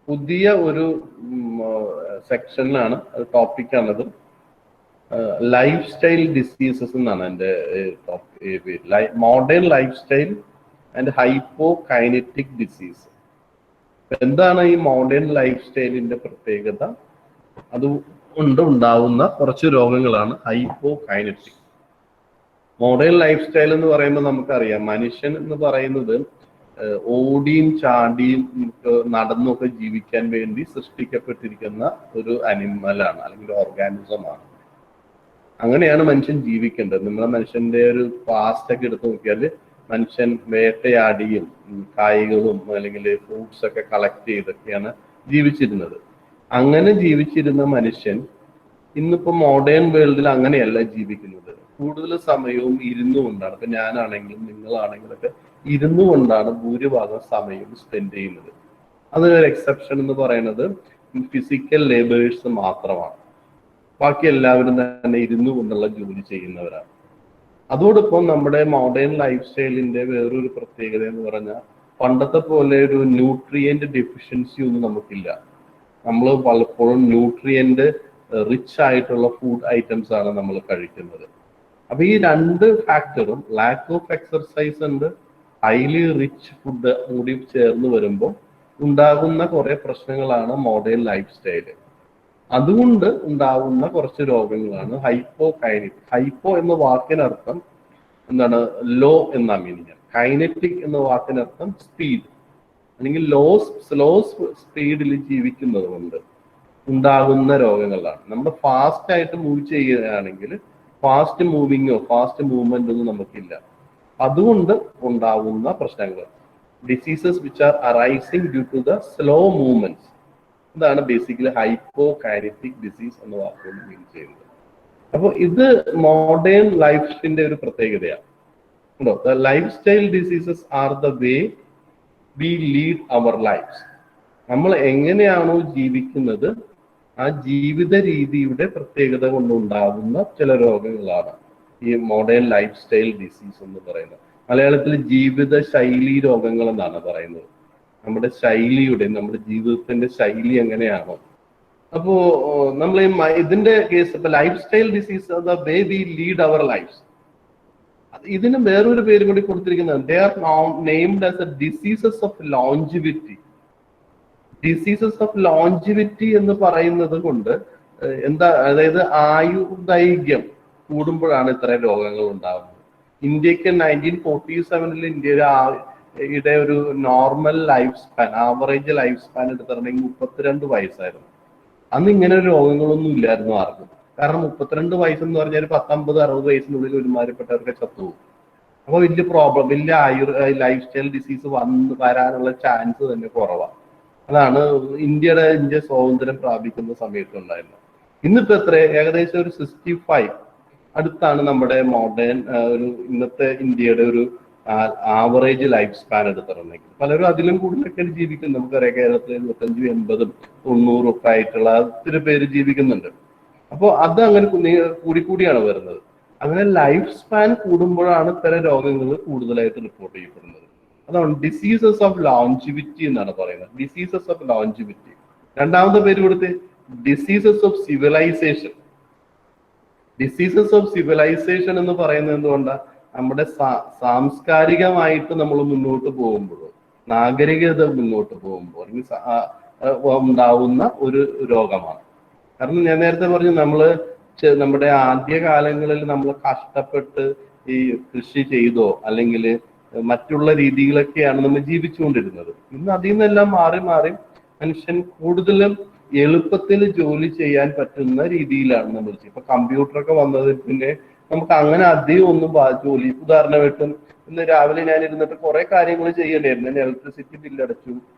പുതിയ ഒരു സെക്ഷനിലാണ്, ടോപ്പിക്കാണത്. Life style diseases എന്നാണ് എൻ്റെ പേര്. Modern life style and hypo kinetic disease. എന്താണ് ഈ മോഡേൺ ലൈഫ് സ്റ്റൈലിന്റെ പ്രത്യേകത? അതുകൊണ്ട് ഉണ്ടാവുന്ന കുറച്ച് രോഗങ്ങളാണ് hypo kinetic. Modern life style എന്ന് പറയുമ്പോൾ നമുക്കറിയാം, മനുഷ്യൻ എന്ന് പറയുന്നത് ഓടിയും ചാടിയും നടന്നൊക്കെ ജീവിക്കാൻ വേണ്ടി സൃഷ്ടിക്കപ്പെട്ടിരിക്കുന്ന ഒരു അനിമലാണ്, അല്ലെങ്കിൽ ഓർഗാനിസമാണ്. അങ്ങനെയാണ് മനുഷ്യൻ ജീവിക്കേണ്ടത്. നമ്മളെ മനുഷ്യന്റെ ഒരു പാസ്റ്റ് ഒക്കെ എടുത്തു നോക്കിയാൽ മനുഷ്യൻ വേട്ടയാടിയും കായ്കളും അല്ലെങ്കിൽ ഫ്രൂട്ട്സ് ഒക്കെ കളക്ട് ചെയ്തൊക്കെയാണ് ജീവിച്ചിരുന്നത്. അങ്ങനെ ജീവിച്ചിരുന്ന മനുഷ്യൻ ഇന്നിപ്പോ മോഡേൺ വേൾഡിൽ അങ്ങനെയല്ല ജീവിക്കുന്നത്. കൂടുതൽ സമയവും ഇരുന്നു കൊണ്ടാണ്. ഇപ്പൊ ഞാനാണെങ്കിലും നിങ്ങളാണെങ്കിലും ഒക്കെ ഇരുന്നു കൊണ്ടാണ് ഭൂരിഭാഗം സമയവും സ്പെൻഡ് ചെയ്യുന്നത്. അതിനൊരു എക്സെപ്ഷൻ എന്ന് പറയുന്നത് ഫിസിക്കൽ ലേബേഴ്സ് മാത്രമാണ്. ബാക്കി എല്ലാവരും തന്നെ ഇരുന്നു കൊണ്ടുള്ള ജോലി ചെയ്യുന്നവരാണ്. അതോടൊപ്പം നമ്മുടെ മോഡേൺ ലൈഫ് സ്റ്റൈലിന്റെ വേറൊരു പ്രത്യേകത എന്ന് പറഞ്ഞാൽ, പണ്ടത്തെ പോലെ ഒരു ന്യൂട്രിയന്റ് ഡെഫിഷ്യൻസി ഒന്നും നമുക്കില്ല. നമ്മൾ പലപ്പോഴും ന്യൂട്രിയന്റ് റിച്ച് ആയിട്ടുള്ള ഫുഡ് ഐറ്റംസ് ആണ് നമ്മൾ കഴിക്കുന്നത്. അപ്പൊ ഈ രണ്ട് ഫാക്ടറും, ലാക്ക് ഓഫ് എക്സർസൈസ് ഉണ്ട്, ഹൈലി റിച്ച് ഫുഡ് കൂടി ചേർന്ന് വരുമ്പോൾ ഉണ്ടാകുന്ന കുറെ പ്രശ്നങ്ങളാണ് മോഡേൺ ലൈഫ് സ്റ്റൈല്. അതുകൊണ്ട് ഉണ്ടാകുന്ന കുറച്ച് രോഗങ്ങളാണ് ഹൈപ്പോ കൈനറ്റിക്. ഹൈപ്പോ എന്ന വാക്കിനർത്ഥം എന്താണ്? ലോ എന്ന മീനിങ്. കൈനറ്റിക് എന്ന വാക്കിനർത്ഥം സ്പീഡ്, അല്ലെങ്കിൽ സ്ലോ സ്പീഡിൽ ജീവിക്കുന്നത് കൊണ്ട് ഉണ്ടാകുന്ന രോഗങ്ങളാണ്. നമ്മൾ ഫാസ്റ്റ് ആയിട്ട് മൂവ് ചെയ്യുകയാണെങ്കിൽ ഫാസ്റ്റ് മൂവിങ്ങോ ഫാസ്റ്റ് മൂവ്മെന്റ് ഒന്നും നമുക്കില്ല. അതുകൊണ്ട് ഉണ്ടാകുന്ന പ്രശ്നങ്ങൾ, diseases which are arising due to the slow movements. ഇതാണ് ബേസിക്കലി ഹൈപ്പോ കൈനറ്റിക് ഡിസീസ് എന്ന വാക്കുകൊണ്ട് മീൻ ചെയ്യുന്നത്. അപ്പോൾ ഇത് മോഡേൺ ലൈഫിന്റെ ഒരു പ്രത്യേകതയാണ്. ഉണ്ടോ? The life style diseases are the way we lead our lives. നമ്മൾ എങ്ങനെയാണോ ജീവിക്കുന്നത് ആ ജീവിത രീതിയുടെ പ്രത്യേകത കൊണ്ടുണ്ടാകുന്ന ചില രോഗങ്ങളാണ് ഈ മോഡേൺ ലൈഫ് സ്റ്റൈൽ ഡിസീസ് എന്ന് പറയുന്നത്. മലയാളത്തിൽ ജീവിത ശൈലി രോഗങ്ങൾ എന്നാണ് പറയുന്നത്. നമ്മുടെ ശൈലിയുടെ, നമ്മുടെ ജീവിതത്തിന്റെ ശൈലി എങ്ങനെയാണോ. അപ്പോ നമ്മൾ ഇതിന്റെ കേസ് ഇപ്പൊ life style disease, the way we lead our lives, ഇതിന് വേറൊരു പേര് കൂടി കൊടുത്തിരിക്കുന്നത്, they are named as a diseases of longevity. Diseases of longevity എന്ന് പറയുന്നത് കൊണ്ട് എന്താ, അതായത് ആയുർദൈർഘ്യം കൂടുമ്പോഴാണ് ഇത്രയും രോഗങ്ങൾ ഉണ്ടാകുന്നത്. ഇന്ത്യക്ക് 1947 ഇന്ത്യയുടെ ഒരു normal life span, average life span എടുത്തിട്ടുണ്ടെങ്കിൽ 32 വയസ്സായിരുന്നു. അന്ന് ഇങ്ങനെ രോഗങ്ങളൊന്നും ഇല്ലായിരുന്നു ആർക്കും. കാരണം 32 വയസ്സെന്ന് പറഞ്ഞാൽ 50-60 വയസ്സിനുള്ളിൽ ഒരുമാതിരിപ്പെട്ടവർക്ക് ചത്തുപോകും. അപ്പൊ വലിയ പ്രോബ്ലം, വലിയ ലൈഫ് സ്റ്റൈൽ ഡിസീസ് വരാനുള്ള ചാൻസ് തന്നെ കുറവാണ്. അതാണ് ഇന്ത്യ സ്വാതന്ത്ര്യം പ്രാപിക്കുന്ന സമയത്തുണ്ടായിരുന്നത്. ഇന്നിപ്പോ എത്ര, ഏകദേശം ഒരു 65 അടുത്താണ് നമ്മുടെ മോഡേൺ ഒരു ഇന്നത്തെ ഇന്ത്യയുടെ ഒരു ആവറേജ് ലൈഫ് സ്പാൻ എടുത്തിട്ടുണ്ടെങ്കിൽ. പലരും അതിലും കൂടുതലൊക്കെ ജീവിക്കുന്നു. നമുക്കറിയാം കേരളത്തിൽ 75, 80, 90 ഒക്കെ ആയിട്ടുള്ള ഒത്തിരി പേര് ജീവിക്കുന്നുണ്ട്. അപ്പോൾ അത് അങ്ങനെ കൂടിയാണ് വരുന്നത്. അങ്ങനെ ലൈഫ് സ്പാൻ കൂടുമ്പോഴാണ് ഇത്തരം രോഗങ്ങൾ കൂടുതലായിട്ട് റിപ്പോർട്ട് ചെയ്യപ്പെടുന്നത്. അതാണ് ഡിസീസസ് ഓഫ് ലോഞ്ചിവിറ്റി എന്നാണ് പറയുന്നത്. Diseases of longevity. രണ്ടാമത്തെ പേര് കൊടുത്ത് diseases of civilisation. Diseases of civilisation എന്ന് പറയുന്നത് എന്തുകൊണ്ടാണ്? നമ്മുടെ സാംസ്കാരികമായിട്ട് നമ്മൾ മുന്നോട്ട് പോകുമ്പോഴോ നാഗരികത മുന്നോട്ട് പോകുമ്പോൾ ഉണ്ടാവുന്ന ഒരു രോഗമാണ്. കാരണം ഞാൻ നേരത്തെ പറഞ്ഞു, നമ്മുടെ ആദ്യ കാലങ്ങളിൽ നമ്മൾ കഷ്ടപ്പെട്ട് ഈ കൃഷി ചെയ്തോ അല്ലെങ്കിൽ മറ്റുള്ള രീതികളൊക്കെയാണ് നമ്മൾ ജീവിച്ചുകൊണ്ടിരുന്നത്. ഇന്ന് അതിൽ നിന്നെല്ലാം മാറി മനുഷ്യൻ കൂടുതലും എളുപ്പത്തിൽ ജോലി ചെയ്യാൻ പറ്റുന്ന രീതിയിലാണ് നമ്മൾ ചെയ്യുന്നത്. ഇപ്പൊ കമ്പ്യൂട്ടറൊക്കെ വന്നതിൽ പിന്നെ നമുക്ക് അങ്ങനെ അധികം ഒന്നും ജോലി, ഉദാഹരണമായിട്ടും ഇന്ന് രാവിലെ ഞാൻ ഇരുന്നിട്ട് കുറെ കാര്യങ്ങൾ ചെയ്യേണ്ടിയിരുന്നു. ഞാൻ ഇലക്ട്രിസിറ്റി ബില്ല് അടച്ചു,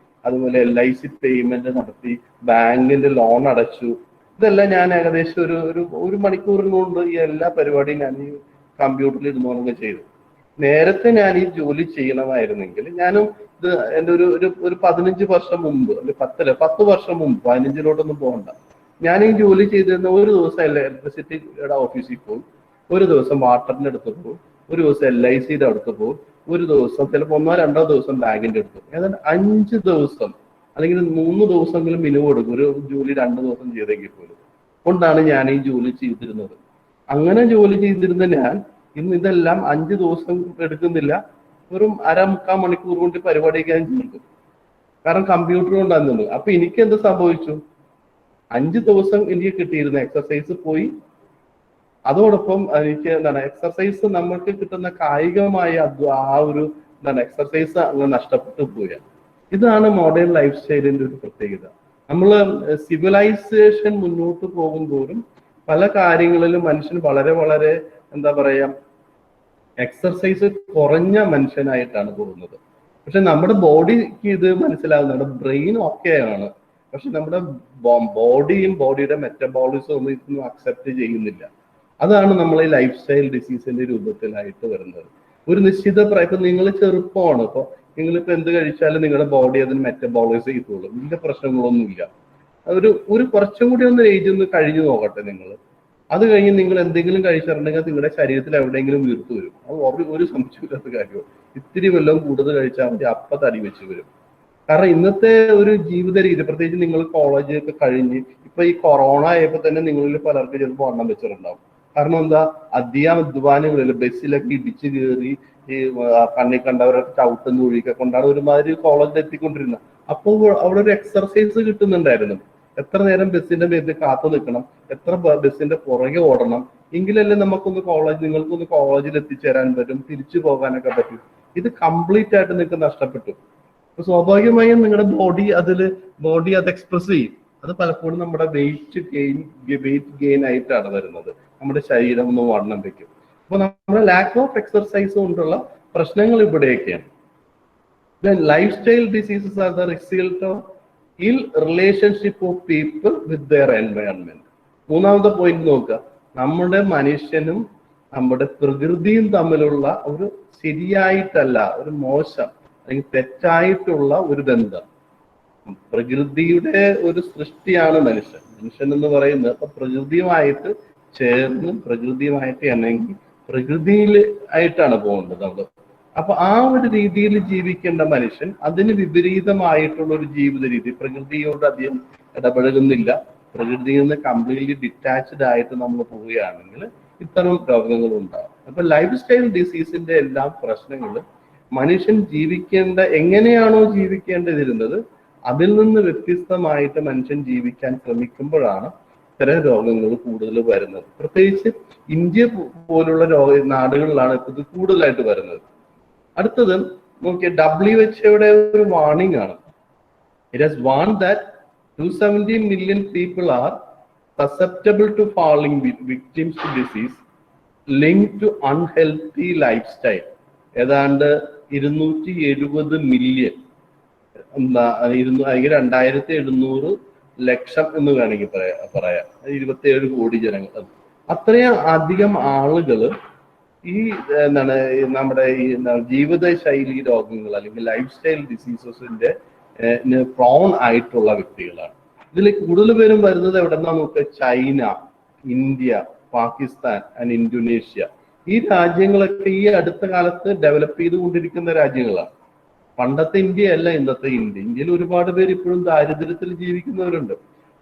അതുപോലെ LIC പേയ്മെന്റ് നടത്തി, ബാങ്കിന്റെ ലോൺ അടച്ചു. ഇതെല്ലാം ഞാൻ ഏകദേശം ഒരു മണിക്കൂറിനുകൊണ്ട് ഈ എല്ലാ പരിപാടിയും ഞാൻ ഈ കമ്പ്യൂട്ടറിൽ ഇരുന്നോളൊക്കെ ചെയ്തു. നേരത്തെ ഞാൻ ഈ ജോലി ചെയ്യണമായിരുന്നെങ്കിൽ ഞാനും ഇത് എൻ്റെ ഒരു 15 വർഷം മുമ്പ്, അല്ലെങ്കിൽ 10 വർഷം മുമ്പ്, 15ലോട്ടൊന്നും പോകണ്ട, ഞാൻ ഈ ജോലി ചെയ്തിരുന്ന ഒരു ദിവസം ഇലക്ട്രിസിറ്റിയുടെ ഓഫീസിൽ പോകും, ഒരു ദിവസം വാട്ടറിന്റെ അടുത്ത് പോകും, ഒരു ദിവസം LICയുടെ അടുത്ത് പോകും, ഒരു ദിവസം ചിലപ്പോൾ 1-2 ദിവസം ബാങ്കിന്റെ അടുത്ത് പോകും. ഏതാണ്ട് 5 ദിവസം അല്ലെങ്കിൽ 3 ദിവസമെങ്കിലും മിനിമം എടുക്കും ഒരു ജോലി 2 ദിവസം ചെയ്തെങ്കിൽ പോലും. കൊണ്ടാണ് ഞാൻ ഈ ജോലി ചെയ്തിരുന്നത്. അങ്ങനെ ജോലി ചെയ്തിരുന്ന ഞാൻ ഇന്ന് ഇതെല്ലാം 5 ദിവസം എടുക്കുന്നില്ല, വെറും 1/2-3/4 മണിക്കൂർ കൊണ്ട് പരിപാടിയൊക്കെ ഞാൻ ചെയ്തു. കാരണം കമ്പ്യൂട്ടർ കൊണ്ടാകുന്നത്. അപ്പൊ എനിക്ക് എന്ത് സംഭവിച്ചു? 5 ദിവസം എനിക്ക് കിട്ടിയിരുന്ന എക്സർസൈസ് പോയി. അതോടൊപ്പം എനിക്ക് എന്താണ് എക്സർസൈസ് നമ്മൾക്ക് കിട്ടുന്ന കായികമായ ആ ഒരു എന്താണ് എക്സർസൈസ് അങ്ങ് നഷ്ടപ്പെട്ടു പോവുകയാണ്. ഇതാണ് മോഡേൺ ലൈഫ് സ്റ്റൈലിന്റെ ഒരു പ്രത്യേകത. നമ്മൾ സിവിലൈസേഷൻ മുന്നോട്ട് പോകുമ്പോഴും പല കാര്യങ്ങളിലും മനുഷ്യൻ വളരെ വളരെ എന്താ പറയാ എക്സർസൈസ് കുറഞ്ഞ മനുഷ്യനായിട്ടാണ് പോകുന്നത്. പക്ഷെ നമ്മുടെ ബോഡിക്ക് ഇത് മനസ്സിലാകും, നമ്മുടെ ബ്രെയിൻ ഓക്കെയാണ്, പക്ഷെ നമ്മുടെ ബോഡിയും ബോഡിയുടെ മെറ്റബോളിസം ഒന്നും ഇതൊന്നും അക്സെപ്റ്റ് ചെയ്യുന്നില്ല. അതാണ് നമ്മൾ ഈ ലൈഫ് സ്റ്റൈൽ ഡിസീസിന്റെ രൂപത്തിലായിട്ട് വരുന്നത്. ഒരു നിശ്ചിത ഇപ്പൊ നിങ്ങൾ ചെറുപ്പമാണ്, ഇപ്പൊ നിങ്ങളിപ്പോ എന്ത് കഴിച്ചാലും നിങ്ങളുടെ ബോഡി അതിന് മെറ്റബോളൈസ് ചെയ്തോളും, വലിയ പ്രശ്നങ്ങളൊന്നുമില്ല. ഒരു കുറച്ചും കൂടി ഒന്ന് ഏജ് ഒന്ന് കഴിഞ്ഞു നോക്കട്ടെ നിങ്ങൾ. അത് കഴിഞ്ഞ് നിങ്ങൾ എന്തെങ്കിലും കഴിച്ചിട്ടുണ്ടെങ്കിൽ നിങ്ങളുടെ ശരീരത്തിൽ എവിടെയെങ്കിലും വീർത്തു വരും. അത് ഒരു സംശയമില്ലാത്ത കാര്യമാണ്. ഇത്തിരി വല്ലതും കൂടുതൽ കഴിച്ചാൽ മതി, അപ്പൊ തടി വെച്ച് വരും. കാരണം ഇന്നത്തെ ഒരു ജീവിത രീതി, പ്രത്യേകിച്ച് നിങ്ങൾ കോളേജ് ഒക്കെ കഴിഞ്ഞ് ഇപ്പൊ ഈ കൊറോണ ആയപ്പോ തന്നെ നിങ്ങളിൽ പലർക്കും ചിലപ്പോൾ വണ്ണം വെച്ചിട്ടുണ്ടാവും. കാരണം എന്താ, അധികം അധ്വാനങ്ങളിൽ ബസ്സിലൊക്കെ ഇടിച്ചു കയറി ഈ കണ്ണി കണ്ടവരൊക്കെ ചവിട്ടുന്ന ഒഴിക്കെ കൊണ്ടാണ് ഒരുമാതിരി കോളേജിൽ എത്തിക്കൊണ്ടിരുന്നത്. അപ്പോൾ അവിടെ ഒരു എക്സർസൈസ് കിട്ടുന്നുണ്ടായിരുന്നു. എത്ര നേരം ബസ്സിന്റെ മേലിൽ കാത്തു നിൽക്കണം, എത്ര ബസ്സിന്റെ പുറകെ ഓടണം, എങ്കിലല്ലേ നിങ്ങൾക്കൊന്ന് കോളേജിൽ എത്തിച്ചേരാൻ പറ്റും, തിരിച്ചു പോകാനൊക്കെ പറ്റും. ഇത് കംപ്ലീറ്റ് ആയിട്ട് നിങ്ങൾക്ക് നഷ്ടപ്പെട്ടു. അപ്പൊ സ്വാഭാവികമായും നിങ്ങളുടെ ബോഡി അത് എക്സ്പ്രസ് ചെയ്യും. അത് പലപ്പോഴും നമ്മുടെ വെയിറ്റ് ഗെയിൻ ആയിട്ടാണ് വരുന്നത്. നമ്മുടെ ശരീരം ഒന്ന് വണ്ണം വെക്കും. അപ്പൊ നമ്മുടെ ലാക്ക് ഓഫ് എക്സർസൈസ് കൊണ്ടുള്ള പ്രശ്നങ്ങൾ ഇവിടെയൊക്കെയാണ്. Life style diseases are the result of ill relationship of people with their environment. മൂന്നാമത്തെ പോയിന്റ് നോക്കുക, നമ്മുടെ മനുഷ്യനും നമ്മുടെ പ്രകൃതിയും തമ്മിലുള്ള ഒരു ശരിയായിട്ടല്ല, ഒരു മോശം അല്ലെങ്കിൽ തെറ്റായിട്ടുള്ള ഒരു ബന്ധം. പ്രകൃതിയുടെ ഒരു സൃഷ്ടിയാണ് മനുഷ്യൻ എന്ന് പറയുന്നത്. അപ്പൊ പ്രകൃതിയുമായിട്ട് ചേർന്ന് പ്രകൃതിയുമായിട്ട് അല്ലെങ്കിൽ പ്രകൃതിയിൽ ആയിട്ടാണ് പോകേണ്ടത് നമ്മൾ. അപ്പൊ ആ ഒരു രീതിയിൽ ജീവിക്കേണ്ട മനുഷ്യൻ അതിന് വിപരീതമായിട്ടുള്ള ഒരു ജീവിത രീതി, പ്രകൃതിയോട് അധികം ഇടപഴകുന്നില്ല, പ്രകൃതിയിൽ നിന്ന് കംപ്ലീറ്റ്ലി ഡിറ്റാച്ച്ഡ് ആയിട്ട് നമ്മൾ പോവുകയാണെങ്കിൽ ഇത്തരം രോഗങ്ങൾ ഉണ്ടാകും. അപ്പൊ ലൈഫ് സ്റ്റൈൽ ഡിസീസിന്റെ എല്ലാം പ്രശ്നങ്ങൾ മനുഷ്യൻ എങ്ങനെയാണോ ജീവിക്കേണ്ടതിരുന്നത് അതിൽ നിന്ന് വ്യത്യസ്തമായിട്ട് മനുഷ്യൻ ജീവിക്കാൻ ശ്രമിക്കുമ്പോഴാണ് ഇത്തരം രോഗങ്ങൾ കൂടുതൽ വരുന്നത്. പ്രത്യേകിച്ച് ഇന്ത്യ പോലുള്ള നാടുകളിലാണ് ഇത് കൂടുതലായിട്ട് വരുന്നത്. അടുത്തത് നോക്കിയ WHO ഒരു വാർണിംഗ് ആണ്. It has warned that 270 million people are susceptible to falling victims to disease linked to unhealthy lifestyle. ഏതാണ്ട് 270 മില്യൺ 2700 ലക്ഷം എന്ന് വേണമെങ്കിൽ പറയാം 27 കോടി ജനങ്ങൾ. അത്രയും അധികം ആളുകൾ ഈ നമ്മുടെ ഈ ജീവിത ശൈലി രോഗങ്ങൾ അല്ലെങ്കിൽ ലൈഫ് സ്റ്റൈൽ ഡിസീസസിന്റെ പ്രോൺ ആയിട്ടുള്ള വ്യക്തികളാണ്. ഇതിൽ കൂടുതൽ പേരും വരുന്നത് എവിടെന്നാ നോക്കുക, China, India, Pakistan and Indonesia. ഈ രാജ്യങ്ങളൊക്കെ ഈ അടുത്ത കാലത്ത് ഡെവലപ്പ് ചെയ്തുകൊണ്ടിരിക്കുന്ന രാജ്യങ്ങളാണ്. പണ്ടത്തെ ഇന്ത്യ അല്ല ഇന്നത്തെ ഇന്ത്യ. ഇന്ത്യയിൽ ഒരുപാട് പേര് ഇപ്പോഴും ദാരിദ്ര്യത്തിൽ ജീവിക്കുന്നവരുണ്ട്.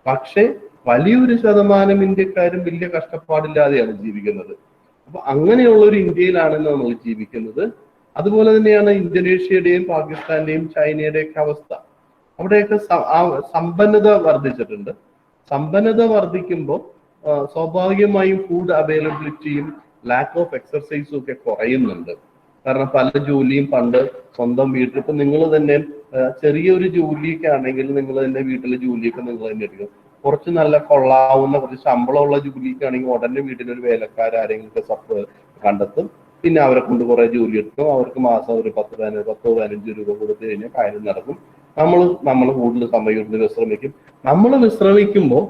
പക്ഷെ വലിയൊരു ശതമാനം ഇന്ത്യക്കാരും വലിയ കഷ്ടപ്പാടില്ലാതെയാണ് ജീവിക്കുന്നത്. അപ്പൊ അങ്ങനെയുള്ള ഒരു ഇന്ത്യയിലാണ് നമ്മൾ ജീവിക്കുന്നത്. അതുപോലെ തന്നെയാണ് ഇന്തോനേഷ്യയുടെയും പാകിസ്ഥാന്റെയും ചൈനയുടെയും ഒക്കെ അവസ്ഥ. അവിടെയൊക്കെ സമ്പന്നത വർദ്ധിച്ചിട്ടുണ്ട്. സമ്പന്നത വർദ്ധിക്കുമ്പോൾ സ്വാഭാവികമായും ഫുഡ് അവൈലബിലിറ്റിയും ലാക്ക് ഓഫ് എക്സർസൈസും ഒക്കെ കുറയുന്നുണ്ട്. കാരണം പല ജോലിയും പണ്ട് സ്വന്തം വീട്ടിൽ, ഇപ്പൊ നിങ്ങൾ തന്നെ ചെറിയൊരു ജോലിയൊക്കെ ആണെങ്കിൽ നിങ്ങൾ തന്നെ വീട്ടിലെ ജോലിയൊക്കെ നിങ്ങൾ തന്നെ എടുക്കും. കുറച്ച് നല്ല കൊള്ളാവുന്ന കുറച്ച് ശമ്പളമുള്ള ജോലിയൊക്കെ ആണെങ്കിൽ ഉടനെ വീട്ടിലൊരു വേലക്കാരെങ്കിലും കണ്ടെത്തും. പിന്നെ അവരെ കൊണ്ട് കുറെ ജോലി എടുക്കും. അവർക്ക് മാസം ഒരു 10-15 രൂപ കൊടുത്തു കഴിഞ്ഞാൽ കാര്യം നടക്കും. നമ്മൾ കൂടുതൽ സമയം ഇരുന്ന് വിശ്രമിക്കും. നമ്മൾ വിശ്രമിക്കുമ്പോൾ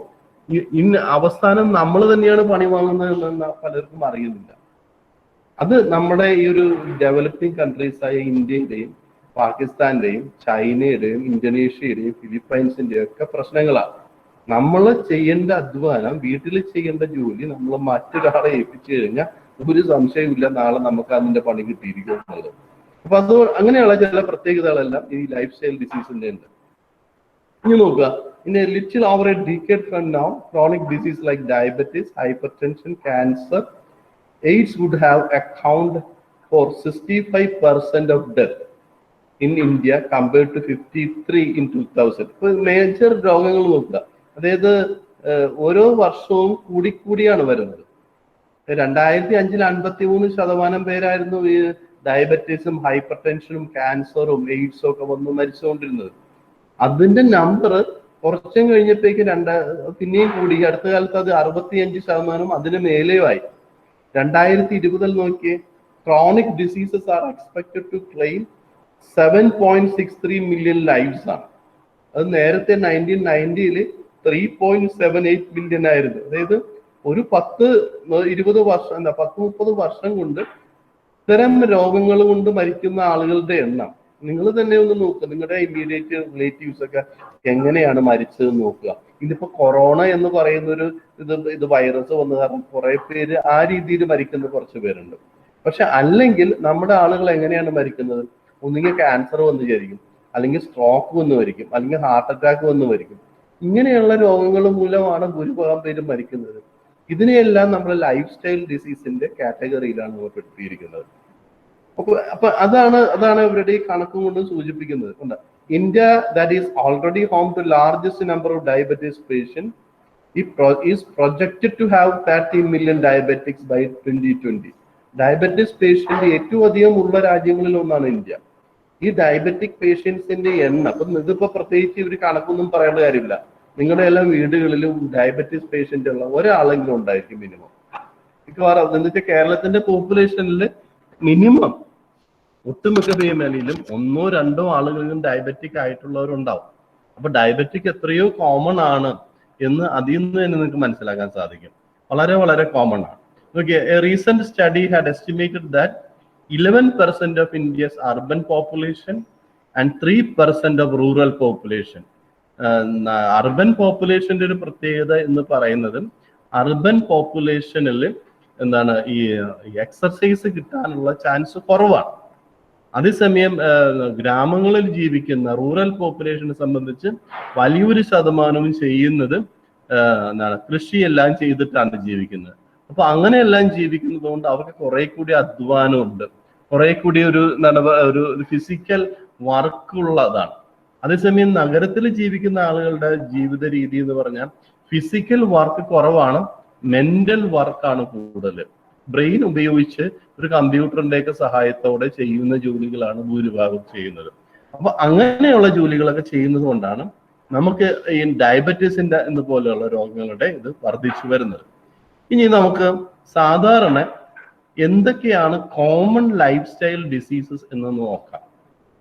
അവസാനം നമ്മൾ തന്നെയാണ് പണി വാങ്ങുന്നത് പലർക്കും അറിയുന്നില്ല. അത് നമ്മുടെ ഈ ഒരു ഡെവലപ്പിംഗ് കൺട്രീസായ ഇന്ത്യയുടെയും പാകിസ്ഥാന്റെയും ചൈനയുടെയും ഇന്തോനേഷ്യയുടെയും ഫിലിപ്പൈൻസിന്റെയും ഒക്കെ പ്രശ്നങ്ങളാണ്. നമ്മൾ ചെയ്യേണ്ട അധ്വാനം, വീട്ടിൽ ചെയ്യേണ്ട ജോലി നമ്മൾ മറ്റൊരാളെ ഏൽപ്പിച്ചു കഴിഞ്ഞാൽ ഒരു സംശയമില്ല നാളെ നമുക്ക് അതിന്റെ പണി കിട്ടിയിരിക്കും എന്നുള്ളത്. അപ്പൊ അങ്ങനെയുള്ള ചില പ്രത്യേകതകളെല്ലാം ഈ ലൈഫ് സ്റ്റൈൽ ഡിസീസിന്റെ ഉണ്ട്. ഇനി നോക്കുക, in a little over a decade from now, chronic disease like diabetes, hypertension, cancer, AIDS would have account for 65% of death in India compared to 53 in 2000. ഇപ്പോൾ മേജർ രോഗങ്ങൾ നോക്കുക, അതായത് ഓരോ വർഷവും കൂടിക്കൂടിയാണ് വരുന്നത്. 2005 53% പേരായിരുന്നു ഈ ഡയബറ്റീസും ഹൈപ്പർ ടെൻഷനും ക്യാൻസറും എയ്ഡ്സും ഒക്കെ വന്ന് മരിച്ചുകൊണ്ടിരുന്നത്. അതിന്റെ നമ്പർ കുറച്ചും കഴിഞ്ഞപ്പോഴേക്ക് പിന്നെയും കൂടി. അടുത്ത കാലത്ത് അത് 65% അതിന് മേലെയുമായി. 2020 നോക്കിയേ, chronic diseases are expected to claim 7.63 million lives ആണ്. അത് നേരത്തെ 1990 3.78 മില്യൺ ആയിരുന്നു. അതായത് ഒരു 10-20 വർഷം 10-30 വർഷം കൊണ്ട് ഇത്തരം രോഗങ്ങൾ കൊണ്ട് മരിക്കുന്ന ആളുകളുടെ എണ്ണം നിങ്ങൾ തന്നെ ഒന്ന് നോക്കുക. നിങ്ങളുടെ ഇമ്മീഡിയറ്റ് റിലേറ്റീവ്സ് ഒക്കെ എങ്ങനെയാണ് മരിച്ചത് നോക്കുക. ഇതിപ്പോ കൊറോണ എന്ന് പറയുന്ന ഒരു ഇത് വൈറസ് വന്ന കാരണം കുറെ പേര് ആ രീതിയിൽ മരിക്കുന്ന കുറച്ച് പേരുണ്ട്. പക്ഷെ അല്ലെങ്കിൽ നമ്മുടെ ആളുകൾ എങ്ങനെയാണ് മരിക്കുന്നത്? ഒന്നുകിൽ ക്യാൻസർ വന്ന് വിചാരിക്കും, അല്ലെങ്കിൽ സ്ട്രോക്ക് വന്ന് മരിക്കും, അല്ലെങ്കിൽ ഹാർട്ട് അറ്റാക്ക് വന്ന് മരിക്കും. ഇങ്ങനെയുള്ള രോഗങ്ങൾ മൂലമാണ് ഭൂരിഭാഗം പേരും മരിക്കുന്നത്. ഇതിനെയെല്ലാം നമ്മൾ ലൈഫ് സ്റ്റൈൽ ഡിസീസിന്റെ കാറ്റഗറിയിലാണ് നമ്മൾ പെടുത്തിയിരിക്കുന്നത്. അപ്പൊ അതാണ് ഇവരുടെ ഈ കണക്കും കൊണ്ട് സൂചിപ്പിക്കുന്നത്. India that is already home to largest number of diabetes patient is projected to have 30 million diabetics by 2020. Diabetes patient ഏറ്റവും അധികം ഉള്ള രാജ്യങ്ങളിൽ ഒന്നാണ് ഇന്ത്യ. ഈ ഡയബറ്റിക് പേഷ്യൻസിന്റെ എണ്ണം, അപ്പൊ ഇതിപ്പോ പ്രത്യേകിച്ച് ഇവർ കണക്കൊന്നും പറയേണ്ട കാര്യമില്ല. നിങ്ങളുടെ എല്ലാ വീടുകളിലും ഡയബറ്റീസ് പേഷ്യന്റ് ഉള്ള ഒരാളെങ്കിലും ഉണ്ടായിരിക്കും മിനിമം. മിക്കവാറും എന്ന് വെച്ചാൽ കേരളത്തിന്റെ പോപ്പുലേഷനിൽ മിനിമം ഒട്ടുമിക്ക ഫാമിലിയിലും 1-2 ആളുകളിലും ഡയബറ്റിക് ആയിട്ടുള്ളവരുണ്ടാവും. അപ്പൊ ഡയബറ്റിക് എത്രയോ കോമൺ ആണ് എന്ന് അതിൽ നിന്ന് തന്നെ നിങ്ങൾക്ക് മനസ്സിലാക്കാൻ സാധിക്കും. വളരെ വളരെ കോമൺ ആണ്. Okay, a recent study had estimated that 11% of India's urban population and 3% of rural population. Urban പോപ്പുലേഷന്റെ ഒരു പ്രത്യേകത എന്ന് പറയുന്നത് അർബൻ പോപ്പുലേഷനിൽ എന്താണ് ഈ എക്സർസൈസ് കിട്ടാനുള്ള ചാൻസ് കുറവാണ്. അതേസമയം ഗ്രാമങ്ങളിൽ ജീവിക്കുന്ന റൂറൽ പോപ്പുലേഷനെ സംബന്ധിച്ച് വലിയൊരു ശതമാനവും ചെയ്യുന്നത് എന്താണ് കൃഷിയെല്ലാം ചെയ്തിട്ടാണ് ജീവിക്കുന്നത്. അപ്പൊ അങ്ങനെയെല്ലാം ജീവിക്കുന്നത് കൊണ്ട് അവർക്ക് കുറെ കൂടി അധ്വാനമുണ്ട്, കുറെ കൂടി ഒരു ഫിസിക്കൽ വർക്കുള്ളതാണ്. അതേസമയം നഗരത്തിൽ ജീവിക്കുന്ന ആളുകളുടെ ജീവിത രീതി എന്ന് പറഞ്ഞാൽ ഫിസിക്കൽ വർക്ക് കുറവാണ്, മെന്റൽ വർക്കാണ് കൂടുതൽ. ബ്രെയിൻ ഉപയോഗിച്ച് ഒരു കമ്പ്യൂട്ടറിന്റെ ഒക്കെ സഹായത്തോടെ ചെയ്യുന്ന ജോലികളാണ് ഭൂരിഭാഗം ചെയ്യുന്നത്. അപ്പൊ അങ്ങനെയുള്ള ജോലികളൊക്കെ ചെയ്യുന്നത് കൊണ്ടാണ് നമുക്ക് ഈ ഡയബറ്റീസിന്റെ പോലെയുള്ള രോഗങ്ങളുടെ ഇത് വർദ്ധിച്ചു വരുന്നത്. ഇനി നമുക്ക് സാധാരണ എന്തൊക്കെയാണ് കോമൺ ലൈഫ് സ്റ്റൈൽ ഡിസീസസ് എന്ന് നോക്കാം.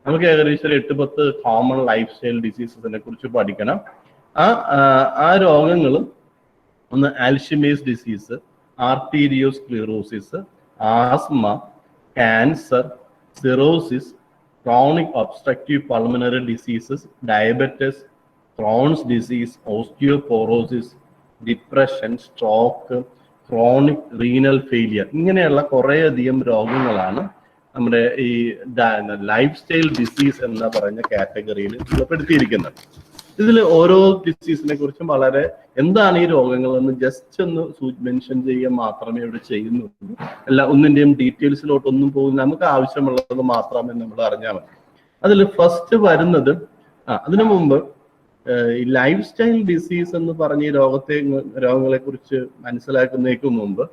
നമുക്ക് ഏകദേശം 8-10 കോമൺ ലൈഫ് സ്റ്റൈൽ ഡിസീസസിനെ കുറിച്ച് പഠിക്കണം. ആ രോഗങ്ങൾ ഒന്ന് Alzheimer's disease, arteriosclerosis, asthma, cancer, cirrhosis, chronic obstructive pulmonary diseases, diabetes, Crohn's disease, osteoporosis, depression, stroke, chronic renal failure. ഇങ്ങനെയുള്ള കുറേയധികം രോഗങ്ങളാണ് നമ്മുടെ ഈ ലൈഫ് സ്റ്റൈൽ ഡിസീസ് എന്ന് പറയുന്ന കാറ്റഗറിയിൽ ഉൾപ്പെടുത്തിയിരിക്കുന്നത്. ഇതിൽ ഓരോ ഡിസീസിനെ കുറിച്ചും വളരെ എന്താണ് ഈ രോഗങ്ങൾ എന്ന് ജസ്റ്റ് ഒന്ന് മെൻഷൻ ചെയ്യാൻ മാത്രമേ ഇവിടെ ചെയ്യുന്നുള്ളൂ. ഒന്നിന്റെയും ഡീറ്റെയിൽസിലോട്ടൊന്നും പോകുന്ന നമുക്ക് ആവശ്യമുള്ളത് മാത്രമേ നമ്മൾ അറിഞ്ഞാൽ മതി. അതിൽ ഫസ്റ്റ് വരുന്നത് അതിനു മുമ്പ് ഈ ലൈഫ് സ്റ്റൈൽ ഡിസീസ് എന്ന് പറഞ്ഞ ഈ രോഗങ്ങളെ കുറിച്ച് മനസ്സിലാക്കുന്നതിന് മുമ്പ്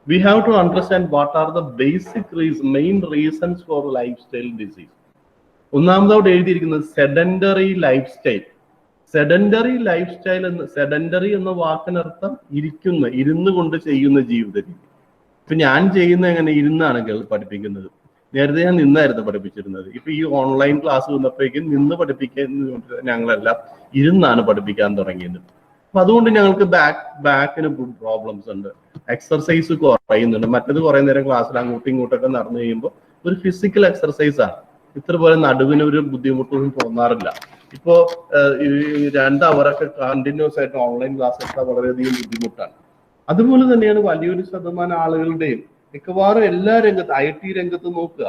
we have to understand what are the basic main reasons for lifestyle disease. ഒന്നാമതായിട്ട് എഴുതിയിരിക്കുന്നത് sedentary life style. Sedentary life style sedentary എന്ന വാക്കിനർത്ഥം ഇരുന്നു കൊണ്ട് ചെയ്യുന്ന ജീവിത രീതി. ഇപ്പൊ ഞാൻ ചെയ്യുന്ന എങ്ങനെ ഇരുന്നാണ് പഠിപ്പിക്കുന്നത്. നേരത്തെ ഞാൻ നിന്നായിരുന്നു പഠിപ്പിച്ചിരുന്നത്. ഇപ്പൊ ഈ ഓൺലൈൻ ക്ലാസ് വന്നപ്പോഴേക്കും നിന്ന് പഠിപ്പിക്കാൻ ഞങ്ങളെല്ലാം ഇരുന്നാണ് പഠിപ്പിക്കാൻ തുടങ്ങിയത്. അപ്പൊ അതുകൊണ്ട് ഞങ്ങൾക്ക് ബാക്കിന് പ്രോബ്ലംസ് ഉണ്ട്, എക്സർസൈസ് കുറയുന്നുണ്ട്. മറ്റത് കുറെ നേരം ക്ലാസ്സിൽ അങ്ങോട്ടും ഇങ്ങോട്ടൊക്കെ നടന്നു കഴിയുമ്പോൾ ഒരു ഫിസിക്കൽ എക്സർസൈസ് ആണ്. ഇത്ര പോലെ നടുവിന് ഒരു ബുദ്ധിമുട്ടൊന്നും തോന്നാറില്ല. ഇപ്പോ 2 അവറൊക്കെ കണ്ടിന്യൂസ് ആയിട്ട് ഓൺലൈൻ ക്ലാസ് എടുത്താൽ വളരെയധികം ബുദ്ധിമുട്ടാണ്. അതുപോലെ തന്നെയാണ് വലിയൊരു ശതമാനം ആളുകളുടെയും മിക്കവാറും എല്ലാ IT രംഗത്ത് നോക്കുക,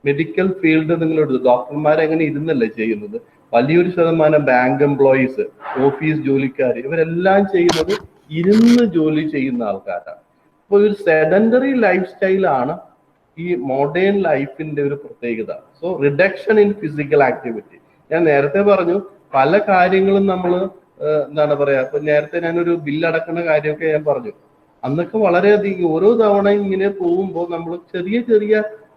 മെഡിക്കൽ ഫീൽഡ് നിങ്ങൾ എടുത്ത് ഡോക്ടർമാർ എങ്ങനെ ഇരുന്നല്ലേ ചെയ്യുന്നത്. വലിയൊരു ശതമാനം ബാങ്ക് എംപ്ലോയീസ്, ഓഫീസ് ജോലിക്കാർ, ഇവരെല്ലാം ചെയ്യുന്നത് ഇരുന്ന് ജോലി ചെയ്യുന്ന ആൾക്കാരാണ്. അപ്പൊ ഒരു സെഡന്ററി ലൈഫ് സ്റ്റൈലാണ് ഈ മോഡേൺ ലൈഫിന്റെ ഒരു പ്രത്യേകത. So reduction in physical activity. ഞാൻ നേരത്തെ പറഞ്ഞു പല കാര്യങ്ങളും നമ്മൾ എന്താണ് പറയാ, ഇപ്പൊ നേരത്തെ ഞാനൊരു ബില്ലടക്കുന്ന കാര്യമൊക്കെ ഞാൻ പറഞ്ഞു. അന്നൊക്കെ വളരെയധികം ഓരോ തവണയും ഇങ്ങനെ പോകുമ്പോൾ നമ്മൾ ചെറിയ ചെറിയ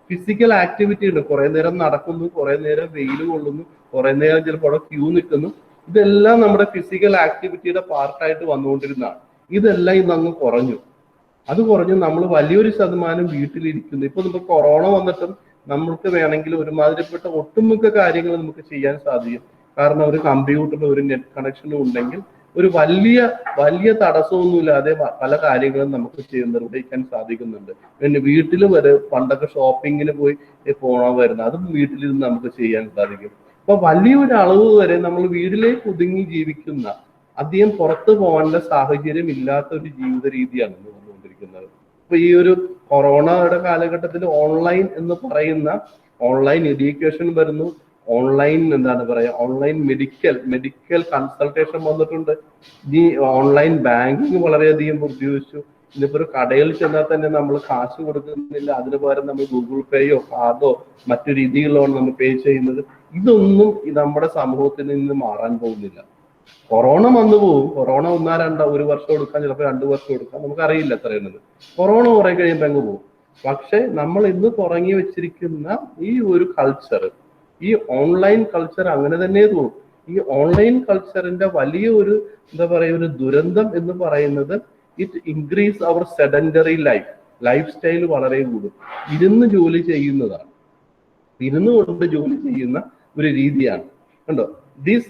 ഫിസിക്കൽ ആക്ടിവിറ്റി ഉണ്ട്. കുറെ നേരം നടക്കുന്നു, കുറെ നേരം വെയിൽ കൊള്ളുന്നു, കുറെ നേരം ചിലപ്പോൾ അവിടെ ക്യൂ നിൽക്കുന്നു. ഇതെല്ലാം നമ്മുടെ ഫിസിക്കൽ ആക്ടിവിറ്റിയുടെ പാർട്ടായിട്ട് വന്നുകൊണ്ടിരുന്നതാണ്. ഇതെല്ലാം ഇന്ന് അങ്ങ് കുറഞ്ഞു. അത് കുറഞ്ഞ് നമ്മൾ വലിയൊരു ശതമാനം വീട്ടിലിരിക്കുന്നു. ഇപ്പൊ നമുക്ക് കൊറോണ വന്നിട്ടും നമുക്ക് വേണമെങ്കിൽ ഒരുമാതിരിപ്പെട്ട ഒട്ടുമിക്ക കാര്യങ്ങൾ നമുക്ക് ചെയ്യാൻ സാധിക്കും. കാരണം ഒരു കമ്പ്യൂട്ടറിന് ഒരു നെറ്റ് കണക്ഷനും ഉണ്ടെങ്കിൽ ഒരു വലിയ വലിയ തടസ്സമൊന്നുമില്ലാതെ പല കാര്യങ്ങളും നമുക്ക് നിർവഹിക്കാൻ സാധിക്കുന്നുണ്ട്. പിന്നെ വീട്ടിൽ വരെ പണ്ടൊക്കെ ഷോപ്പിങ്ങിന് പോയി പോകണം വരുന്നത്, അതും വീട്ടിലിരുന്ന് നമുക്ക് ചെയ്യാൻ സാധിക്കും. അപ്പൊ വലിയൊരു അളവ് വരെ നമ്മൾ വീട്ടിലേക്ക് ഒതുങ്ങി ജീവിക്കുന്ന, അധികം പുറത്തു പോകാനുള്ള സാഹചര്യം ഇല്ലാത്ത ഒരു ജീവിത രീതിയാണ് ഇന്ന് വന്നുകൊണ്ടിരിക്കുന്നത്. അപ്പൊ ഈ ഒരു കൊറോണയുടെ കാലഘട്ടത്തിൽ ഓൺലൈൻ എന്ന് പറയുന്ന ഓൺലൈൻ എഡ്യൂക്കേഷൻ വരുന്നു, ഓൺലൈൻ എന്താണ് പറയാ, ഓൺലൈൻ മെഡിക്കൽ കൺസൾട്ടേഷൻ വന്നിട്ടുണ്ട്. ഈ ഓൺലൈൻ ബാങ്കിങ് വളരെയധികം ഉപയോഗിച്ചു. ഇന്നിപ്പോ ഒരു കടയിൽ ചെന്നാൽ തന്നെ നമ്മൾ കാശ് കൊടുക്കുന്നില്ല, അതിന് പകരം നമ്മൾ ഗൂഗിൾ പേയോ കാർഡോ മറ്റു രീതികളിലാണ് നമ്മൾ പേ ചെയ്യുന്നത്. ഇതൊന്നും നമ്മുടെ സമൂഹത്തിൽ നിന്ന് മാറാൻ പോകുന്നില്ല. കൊറോണ വന്നു പോകും. കൊറോണ ഒരു വർഷം എടുക്കാം, ചിലപ്പോൾ 2 വർഷം എടുക്കാം, നമുക്കറിയില്ല എത്രയുള്ളത്. കൊറോണ കുറെ കഴിയുമ്പോൾ അങ്ങ് പോകും. പക്ഷെ നമ്മൾ ഇന്ന് തുടങ്ങി വെച്ചിരിക്കുന്ന ഈ ഒരു കൾച്ചർ, ഈ ഓൺലൈൻ കൾച്ചർ അങ്ങനെ തന്നെ തോന്നും. ഈ ഓൺലൈൻ കൾച്ചറിന്റെ വലിയ ഒരു എന്താ പറയുക ഒരു ദുരന്തം എന്ന് പറയുന്നത് it increase our sedentary life style വളരെ കൂടും. ഇരുന്ന് ജോലി ചെയ്യുന്നതാണ്, ഇരുന്ന് കൊണ്ട് ജോലി ചെയ്യുന്ന ഒരു രീതിയാണ്. കണ്ടോ, these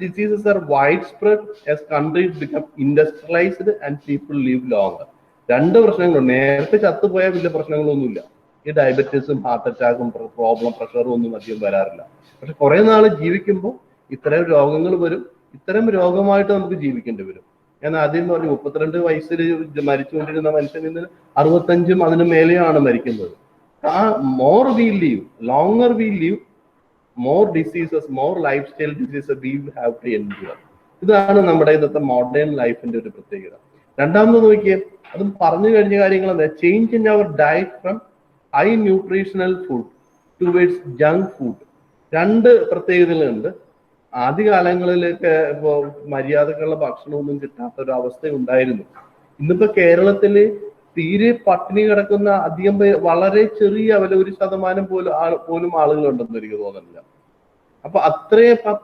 diseases are widespread as countries become industrialized and people live longer. 2 പ്രശ്നങ്ങളുണ്ട്. നേരത്തെ ചത്തുപോയ വലിയ പ്രശ്നങ്ങളൊന്നുമില്ല. ഈ ഡയബറ്റീസും ഹാർട്ട് അറ്റാക്കും പ്രോബ്ലം പ്രഷറും ഒന്നും അധികം വരാറില്ല. പക്ഷെ കുറെ നാൾ ജീവിക്കുമ്പോൾ ഇത്തരം രോഗങ്ങൾ വരും. ഇത്തരം രോഗമായിട്ട് നമുക്ക് ജീവിക്കേണ്ടി വരും. ഞാൻ ആദ്യം പറഞ്ഞു 32 വയസ്സിൽ മരിച്ചുകൊണ്ടിരുന്ന മനുഷ്യൻ ഇന്ന് 65 അതിന് മേലെയാണ് മരിക്കുന്നത്. ആ more we live, longer we live, more diseases, more lifestyle diseases we have to endure. ഇതാണ് നമ്മുടെ ഇന്നത്തെ മോഡേൺ ലൈഫിന്റെ ഒരു പ്രത്യേകത. രണ്ടാമത് നോക്കിയേ, അതും പറഞ്ഞു കഴിഞ്ഞ കാര്യങ്ങൾ എന്താ, change in our diet from high nutritional food towards junk food. 2 പ്രത്യേകതകളുണ്ട്. ആദ്യകാലങ്ങളിലൊക്കെ ഇപ്പോ മര്യാദക്കുള്ള ഭക്ഷണമൊന്നും കിട്ടാത്ത ഒരു അവസ്ഥ ഉണ്ടായിരുന്നു. ഇന്നിപ്പോ കേരളത്തില് തീരെ പട്ടിണി കിടക്കുന്ന അധികം വളരെ ചെറിയ 1% പോലും ആളുകളുണ്ടെന്ന് എനിക്ക് തോന്നുന്നില്ല. അപ്പൊ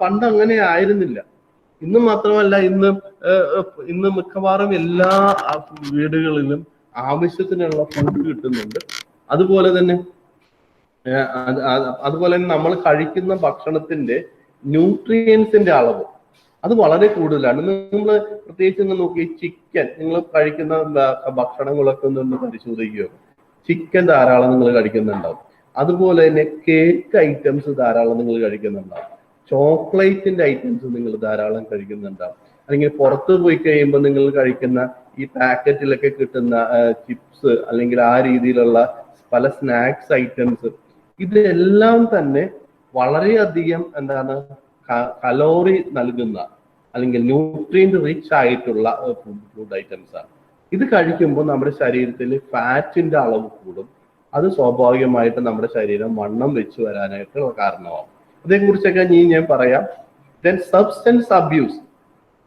പണ്ട് അങ്ങനെ ആയിരുന്നില്ല. ഇന്ന് മാത്രമല്ല, ഇന്ന് മിക്കവാറും എല്ലാ വീടുകളിലും ആവശ്യത്തിനുള്ള ഫുഡ് കിട്ടുന്നുണ്ട്. അതുപോലെ തന്നെ നമ്മൾ കഴിക്കുന്ന ഭക്ഷണത്തിന്റെ ന്യൂട്രിയൻസിന്റെ അളവ് അത് വളരെ കൂടുതലാണ്. നിങ്ങൾ പ്രത്യേകിച്ച് നോക്കി ചിക്കൻ, നിങ്ങൾ കഴിക്കുന്ന ഭക്ഷണങ്ങളൊക്കെ ഒന്ന് പരിശോധിക്കുക. ചിക്കൻ ധാരാളം നിങ്ങൾ കഴിക്കുന്നുണ്ടാവും. അതുപോലെ തന്നെ കേക്ക് ഐറ്റംസ് ധാരാളം നിങ്ങൾ കഴിക്കുന്നുണ്ടാവും. ചോക്ലേറ്റിന്റെ ഐറ്റംസ് നിങ്ങൾ ധാരാളം കഴിക്കുന്നുണ്ടാവും. അല്ലെങ്കിൽ പുറത്ത് പോയി കഴിയുമ്പോൾ നിങ്ങൾ കഴിക്കുന്ന ഈ പാക്കറ്റിലൊക്കെ കിട്ടുന്ന ചിപ്സ് അല്ലെങ്കിൽ ആ രീതിയിലുള്ള പല സ്നാക്സ് ഐറ്റംസ്, ഇതെല്ലാം തന്നെ വളരെയധികം എന്താണ് കലോറി നൽകുന്ന അല്ലെങ്കിൽ ന്യൂട്രിയന്റ് റിച്ച് ആയിട്ടുള്ള ഫുഡ് ഐറ്റംസ് ആണ്. ഇത് കഴിക്കുമ്പോൾ നമ്മുടെ ശരീരത്തിൽ ഫാറ്റിന്റെ അളവ് കൂടും. അത് സ്വാഭാവികമായിട്ട് നമ്മുടെ ശരീരം വണ്ണം വെച്ച് വരാനായിട്ട് കാരണമാവും. അതേക്കുറിച്ചൊക്കെ ഞാൻ പറയാം. Then substance abuse,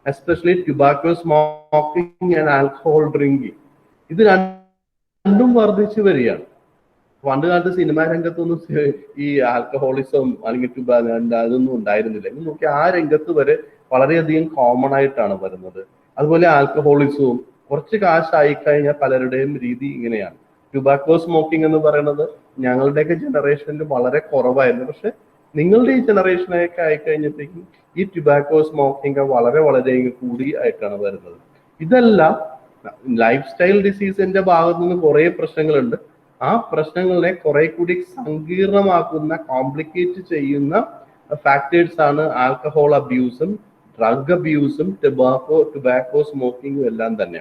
especially tobacco smoking and alcohol drinking, ഇത് രണ്ടും വർദ്ധിച്ചു വരികയാണ്. പണ്ട് കാലത്ത് സിനിമാ രംഗത്തൊന്നും ഈ ആൽക്കഹോളിസം അല്ലെങ്കിൽ അതൊന്നും ഉണ്ടായിരുന്നില്ല. ഇന്ന് നോക്കി ആ രംഗത്ത് വരെ വളരെയധികം കോമൺ ആയിട്ടാണ് വരുന്നത്. അതുപോലെ ആൽക്കഹോളിസവും കുറച്ച് കാശായി കഴിഞ്ഞാൽ പലരുടെയും രീതി ഇങ്ങനെയാണ്. ടുബാക്കോ സ്മോക്കിംഗ് എന്ന് പറയുന്നത് ഞങ്ങളുടെയൊക്കെ ജനറേഷനിൽ വളരെ കുറവായിരുന്നു. പക്ഷെ നിങ്ങളുടെ ഈ ജനറേഷനൊക്കെ ആയിക്കഴിഞ്ഞപ്പോഴേക്കും ഈ ടുബാക്കോ സ്മോക്കിംഗ് വളരെ വളരെ കൂടി ആയിട്ടാണ് വരുന്നത്. ഇതെല്ലാം ലൈഫ് സ്റ്റൈൽ ഡിസീസിന്റെ ഭാഗത്തു നിന്ന് കുറെ പ്രശ്നങ്ങളുണ്ട്. ആ പ്രശ്നങ്ങളെ കുറെ കൂടി സങ്കീർണമാക്കുന്ന, കോംപ്ലിക്കേറ്റ് ചെയ്യുന്ന ഫാക്ടേഴ്സ് ആണ് ആൽക്കഹോൾ അബ്യൂസും ഡ്രഗ് അബ്യൂസും ടുബാക്കോ സ്മോക്കിങ്ങും എല്ലാം തന്നെ.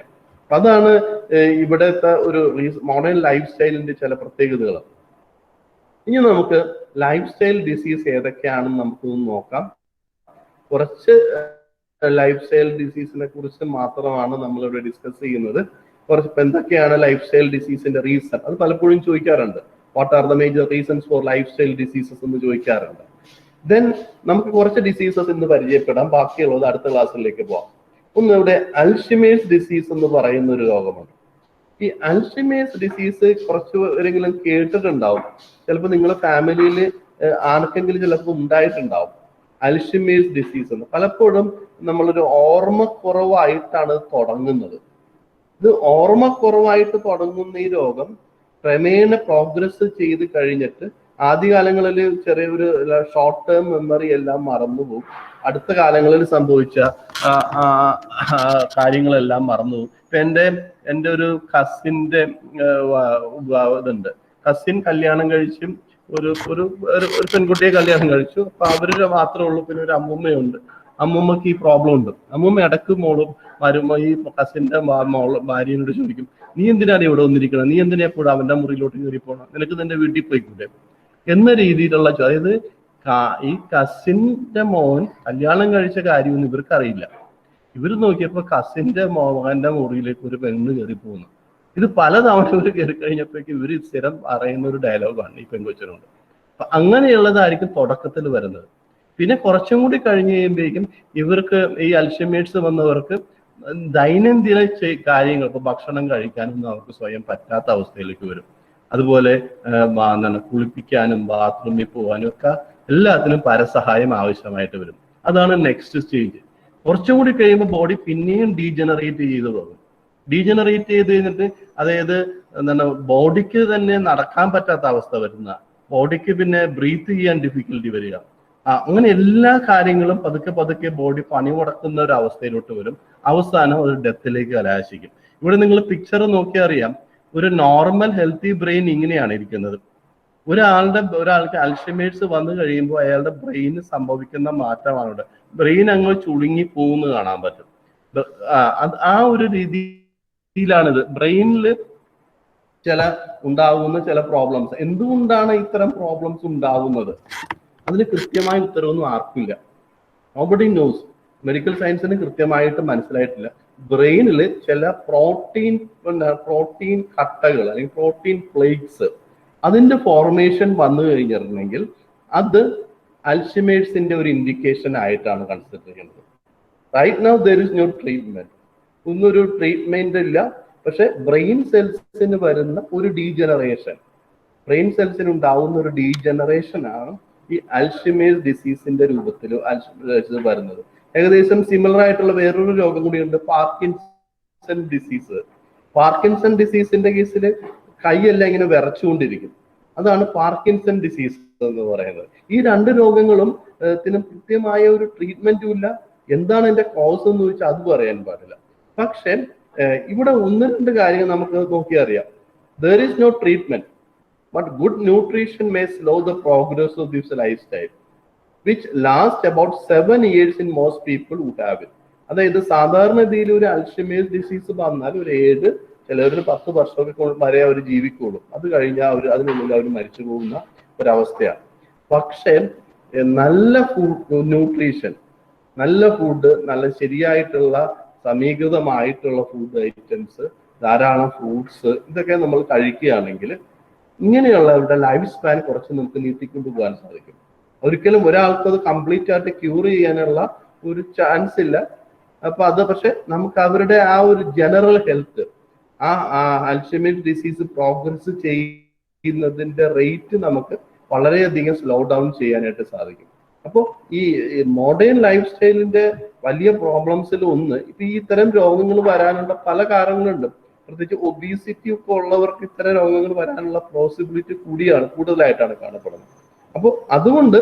അതാണ് ഇവിടുത്തെ ഒരു മോഡേൺ ലൈഫ് സ്റ്റൈലിന്റെ ചില പ്രത്യേകതകൾ. ഇനി നമുക്ക് ലൈഫ് സ്റ്റൈൽ ഡിസീസ് ഏതൊക്കെയാണെന്ന് നമുക്കൊന്ന് നോക്കാം. കുറച്ച് ലൈഫ് സ്റ്റൈൽ ഡിസീസിനെ കുറിച്ച് മാത്രമാണ് നമ്മളിവിടെ ഡിസ്കസ് ചെയ്യുന്നത്. കുറച്ച് എന്തൊക്കെയാണ് ലൈഫ് സ്റ്റൈൽ ഡിസീസിന്റെ റീസൺ, അത് പലപ്പോഴും ചോദിക്കാറുണ്ട്. What are the major reasons for life style diseases എന്ന് ചോദിക്കാറുണ്ട്. ദെൻ നമുക്ക് കുറച്ച് ഡിസീസസ് ഇന്ന് പരിചയപ്പെടാം, ബാക്കിയുള്ളത് അടുത്ത ക്ലാസ്സിലേക്ക് പോവാം. ഒന്ന് ഇവിടെ അൽഷിമേഴ്സ് ഡിസീസ് എന്ന് പറയുന്ന ഒരു രോഗമുണ്ട്. ഈ അൽഷിമേഴ്സ് ഡിസീസ് കുറച്ചെങ്കിലും കേട്ടിട്ടുണ്ടാവും. ചിലപ്പോൾ നിങ്ങളുടെ ഫാമിലിയിൽ ആർക്കെങ്കിലും ചിലപ്പോൾ ഉണ്ടായിട്ടുണ്ടാവും അൽഷിമേഴ്സ് ഡിസീസ് എന്ന്. പലപ്പോഴും നമ്മളൊരു ഓർമ്മക്കുറവായിട്ടാണ് തുടങ്ങുന്നത്. ഇത് ഓർമ്മക്കുറവായിട്ട് തുടങ്ങുന്ന ഈ രോഗം ക്രമേണ പ്രോഗ്രസ് ചെയ്ത് കഴിഞ്ഞിട്ട് ആദ്യകാലങ്ങളിൽ ചെറിയൊരു ഷോർട്ട് ടേം മെമ്മറി എല്ലാം മറന്നുപോകും. അടുത്ത കാലങ്ങളിൽ സംഭവിച്ച കാര്യങ്ങളെല്ലാം മറന്നുപോകും. ഇപ്പൊ എൻ്റെ ഒരു കസിന്റെ ഇതുണ്ട്. കസിൻ കല്യാണം കഴിച്ചും ഒരു പെൺകുട്ടിയെ കല്യാണം കഴിച്ചു. അപ്പൊ അവരുടെ മാത്രമേ ഉള്ളൂ. പിന്നെ ഒരു അമ്മൂമ്മയുണ്ട്. അമ്മൂമ്മക്ക് ഈ പ്രോബ്ലം ഉണ്ട്. അമ്മൂമ്മ ഇടക്ക് ഈ കസിന്റെ ഭാര്യയോട് ചോദിക്കും, നീ എന്തിനാണ് ഇവിടെ വന്നിരിക്കണം, നീ എന്തിനാ എപ്പോഴും അവന്റെ മുറിയിലോട്ട് കയറി പോകണം, നിനക്ക് നിന്റെ വീട്ടിൽ പോയിക്കൂടെ എന്ന രീതിയിലുള്ള. അതായത് ഈ കസിന്റെ മോൻ കല്യാണം കഴിച്ച കാര്യമൊന്നും ഇവർക്കറിയില്ല. ഇവർ നോക്കിയപ്പോ കസിന്റെ മകന്റെ മുറിയിലേക്ക് ഒരു പെണ്ണ് കയറി പോകുന്നു. ഇത് പലതവണ ഇവർ കയറി കഴിഞ്ഞപ്പോഴേക്ക് ഇവർ സ്ഥിരം പറയുന്ന ഒരു ഡയലോഗാണ് ഈ പെൺകൊച്ചിനോട്. അപ്പൊ അങ്ങനെയുള്ളതായിരിക്കും തുടക്കത്തിൽ വരുന്നത്. പിന്നെ കുറച്ചും കൂടി കഴിഞ്ഞ് കഴിയുമ്പോഴേക്കും ഇവർക്ക് ഈ അൽഷിമേഴ്സ് വന്നവർക്ക് ദൈനംദിന കാര്യങ്ങൾ, ഇപ്പൊ ഭക്ഷണം കഴിക്കാനൊന്നും അവർക്ക് സ്വയം പറ്റാത്ത അവസ്ഥയിലേക്ക് വരും. അതുപോലെ കുളിപ്പിക്കാനും ബാത്റൂമിൽ പോകാനും ഒക്കെ എല്ലാത്തിനും പരസഹായം ആവശ്യമായിട്ട് വരും. അതാണ് നെക്സ്റ്റ് സ്റ്റേജ്. കുറച്ചും കൂടി കഴിയുമ്പോൾ ബോഡി പിന്നെയും ഡീജനറേറ്റ് ചെയ്ത് പോകും. ഡീജനറേറ്റ് ചെയ്ത് കഴിഞ്ഞിട്ട് അതായത് ബോഡിക്ക് തന്നെ നടക്കാൻ പറ്റാത്ത അവസ്ഥ വരുന്ന, ബോഡിക്ക് പിന്നെ ബ്രീത്ത് ചെയ്യാൻ ഡിഫിക്കൽറ്റി വരിക, അങ്ങനെ എല്ലാ കാര്യങ്ങളും പതുക്കെ പതുക്കെ ബോഡി പണി മുടക്കുന്ന ഒരു അവസ്ഥയിലോട്ട് വരും. അവസാനം ഒരു ഡെത്തിലേക്ക് കലാശിക്കും. ഇവിടെ നിങ്ങൾ പിക്ചർ നോക്കിയാൽ അറിയാം, ഒരു നോർമൽ ഹെൽത്തി ബ്രെയിൻ ഇങ്ങനെയാണ് ഇരിക്കുന്നത്. ഒരാൾക്ക് അൽഷിമേഴ്സ് വന്നു കഴിയുമ്പോൾ അയാളുടെ ബ്രെയിന് സംഭവിക്കുന്ന മാറ്റമാണ് ഇവിടെ. ബ്രെയിൻ അങ്ങ് ചുളുങ്ങി പോകുന്നത് കാണാൻ പറ്റും. ആ ഒരു രീതിയിലാണിത്. ബ്രെയിനിൽ ഉണ്ടാകുന്ന ചില പ്രോബ്ലംസ്. എന്തുകൊണ്ടാണ് ഇത്തരം പ്രോബ്ലംസ് ഉണ്ടാകുന്നത്? അതിന് കൃത്യമായ ഉത്തരവൊന്നും ആർക്കില്ല. Nobody knows. മെഡിക്കൽ സയൻസിന് കൃത്യമായിട്ട് മനസ്സിലായിട്ടില്ല. ബ്രെയിനിൽ ചില പ്രോട്ടീൻ കട്ടകൾ അല്ലെങ്കിൽ പ്രോട്ടീൻ പ്ലേറ്റ്സ്, അതിന്റെ ഫോർമേഷൻ വന്നു കഴിഞ്ഞിട്ടുണ്ടെങ്കിൽ അത് അൽഷിമേഴ്സിന്റെ ഒരു ഇൻഡിക്കേഷൻ ആയിട്ടാണ് കൺസിഡർ ചെയ്യുന്നത്. Right now there is no treatment. ഒന്നൊരു ട്രീറ്റ്മെന്റ് ഇല്ല. പക്ഷെ ബ്രെയിൻ സെൽസിന് വരുന്ന ഒരു ഡീജനറേഷൻ, ബ്രെയിൻ സെൽസിന് ഉണ്ടാവുന്ന ഒരു ഡീജനറേഷൻ ആണ് ഈ അൽഷിമേഴ്സ് ഡിസീസിന്റെ രൂപത്തിൽ വരുന്നത്. ഏകദേശം സിമിലർ ആയിട്ടുള്ള വേറൊരു രോഗം കൂടിയുണ്ട്, പാർക്കിൻസൺ ഡിസീസ്. പാർക്കിൻസൺ ഡിസീസിന്റെ കേസിൽ കൈയെല്ലാം ഇങ്ങനെ വിറച്ചുകൊണ്ടിരിക്കും. അതാണ് പാർക്കിൻസൺ ഡിസീസ് എന്ന് പറയുന്നത്. ഈ രണ്ട് രോഗങ്ങളും കൃത്യമായ ഒരു ട്രീറ്റ്മെന്റും ഇല്ല. എന്താണ് ഇതിന്റെ കോസ് എന്ന് ചോദിച്ചാൽ അത് പറയാൻ പാടില്ല. പക്ഷെ ഇവിടെ ഒന്ന് രണ്ട് കാര്യങ്ങൾ നമുക്ക് നോക്കി അറിയാം. There is no treatment, but good nutrition may slow the progress of this lifestyle, which lasts about 7 years in most people would have it. അതായത് സാധാരണഗതിയിൽ ഒരു അൽഷിമേഴ്സ് ഡിസീസ് വന്നാൽ ഒരു 7, ചിലവർ 10 വർഷമൊക്കെ വരെ അവർ ജീവിക്കുള്ളൂ. അത് കഴിഞ്ഞാൽ അതിനുള്ളിൽ അവർ മരിച്ചു പോകുന്ന ഒരവസ്ഥയാണ്. പക്ഷേ നല്ല ന്യൂട്രീഷൻ, നല്ല ഫുഡ്, നല്ല ശരിയായിട്ടുള്ള സമീകൃതമായിട്ടുള്ള ഫുഡ് ഐറ്റംസ്, ധാരാളം ഫ്രൂട്ട്സ്, ഇതൊക്കെ നമ്മൾ കഴിക്കുകയാണെങ്കിൽ ഇങ്ങനെയുള്ളവരുടെ ലൈഫ് സ്പാൻ കുറച്ച് നമുക്ക് നീട്ടിക്കൊണ്ടു പോകാൻ സാധിക്കും. ഒരിക്കലും ഒരാൾക്ക് അത് കംപ്ലീറ്റ് ആയിട്ട് ക്യൂർ ചെയ്യാനുള്ള ഒരു ചാൻസ് ഇല്ല. അപ്പൊ അത് പക്ഷെ നമുക്ക് അവരുടെ ആ ഒരു ജനറൽ ഹെൽത്ത്, ആ അൽഷിമേഴ്സ് ഡിസീസ് പ്രോഗ്രസ് ചെയ്യുന്നതിന്റെ റേറ്റ് നമുക്ക് വളരെയധികം സ്ലോ ഡൗൺ ചെയ്യാനായിട്ട് സാധിക്കും. അപ്പോൾ ഈ മോഡേൺ ലൈഫ് സ്റ്റൈലിന്റെ വലിയ പ്രോബ്ലംസിൽ ഒന്ന്, ഇപ്പൊ ഈ ഇത്തരം രോഗങ്ങൾ വരാനുള്ള പല കാരണങ്ങളുണ്ട്. പ്രത്യേകിച്ച് ഒബീസിറ്റി ഒക്കെ ഉള്ളവർക്ക് ഇത്തരം രോഗങ്ങൾ വരാനുള്ള പോസിബിലിറ്റി കൂടുതലായിട്ടാണ് കാണപ്പെടുന്നത്. അപ്പോൾ അതുകൊണ്ട്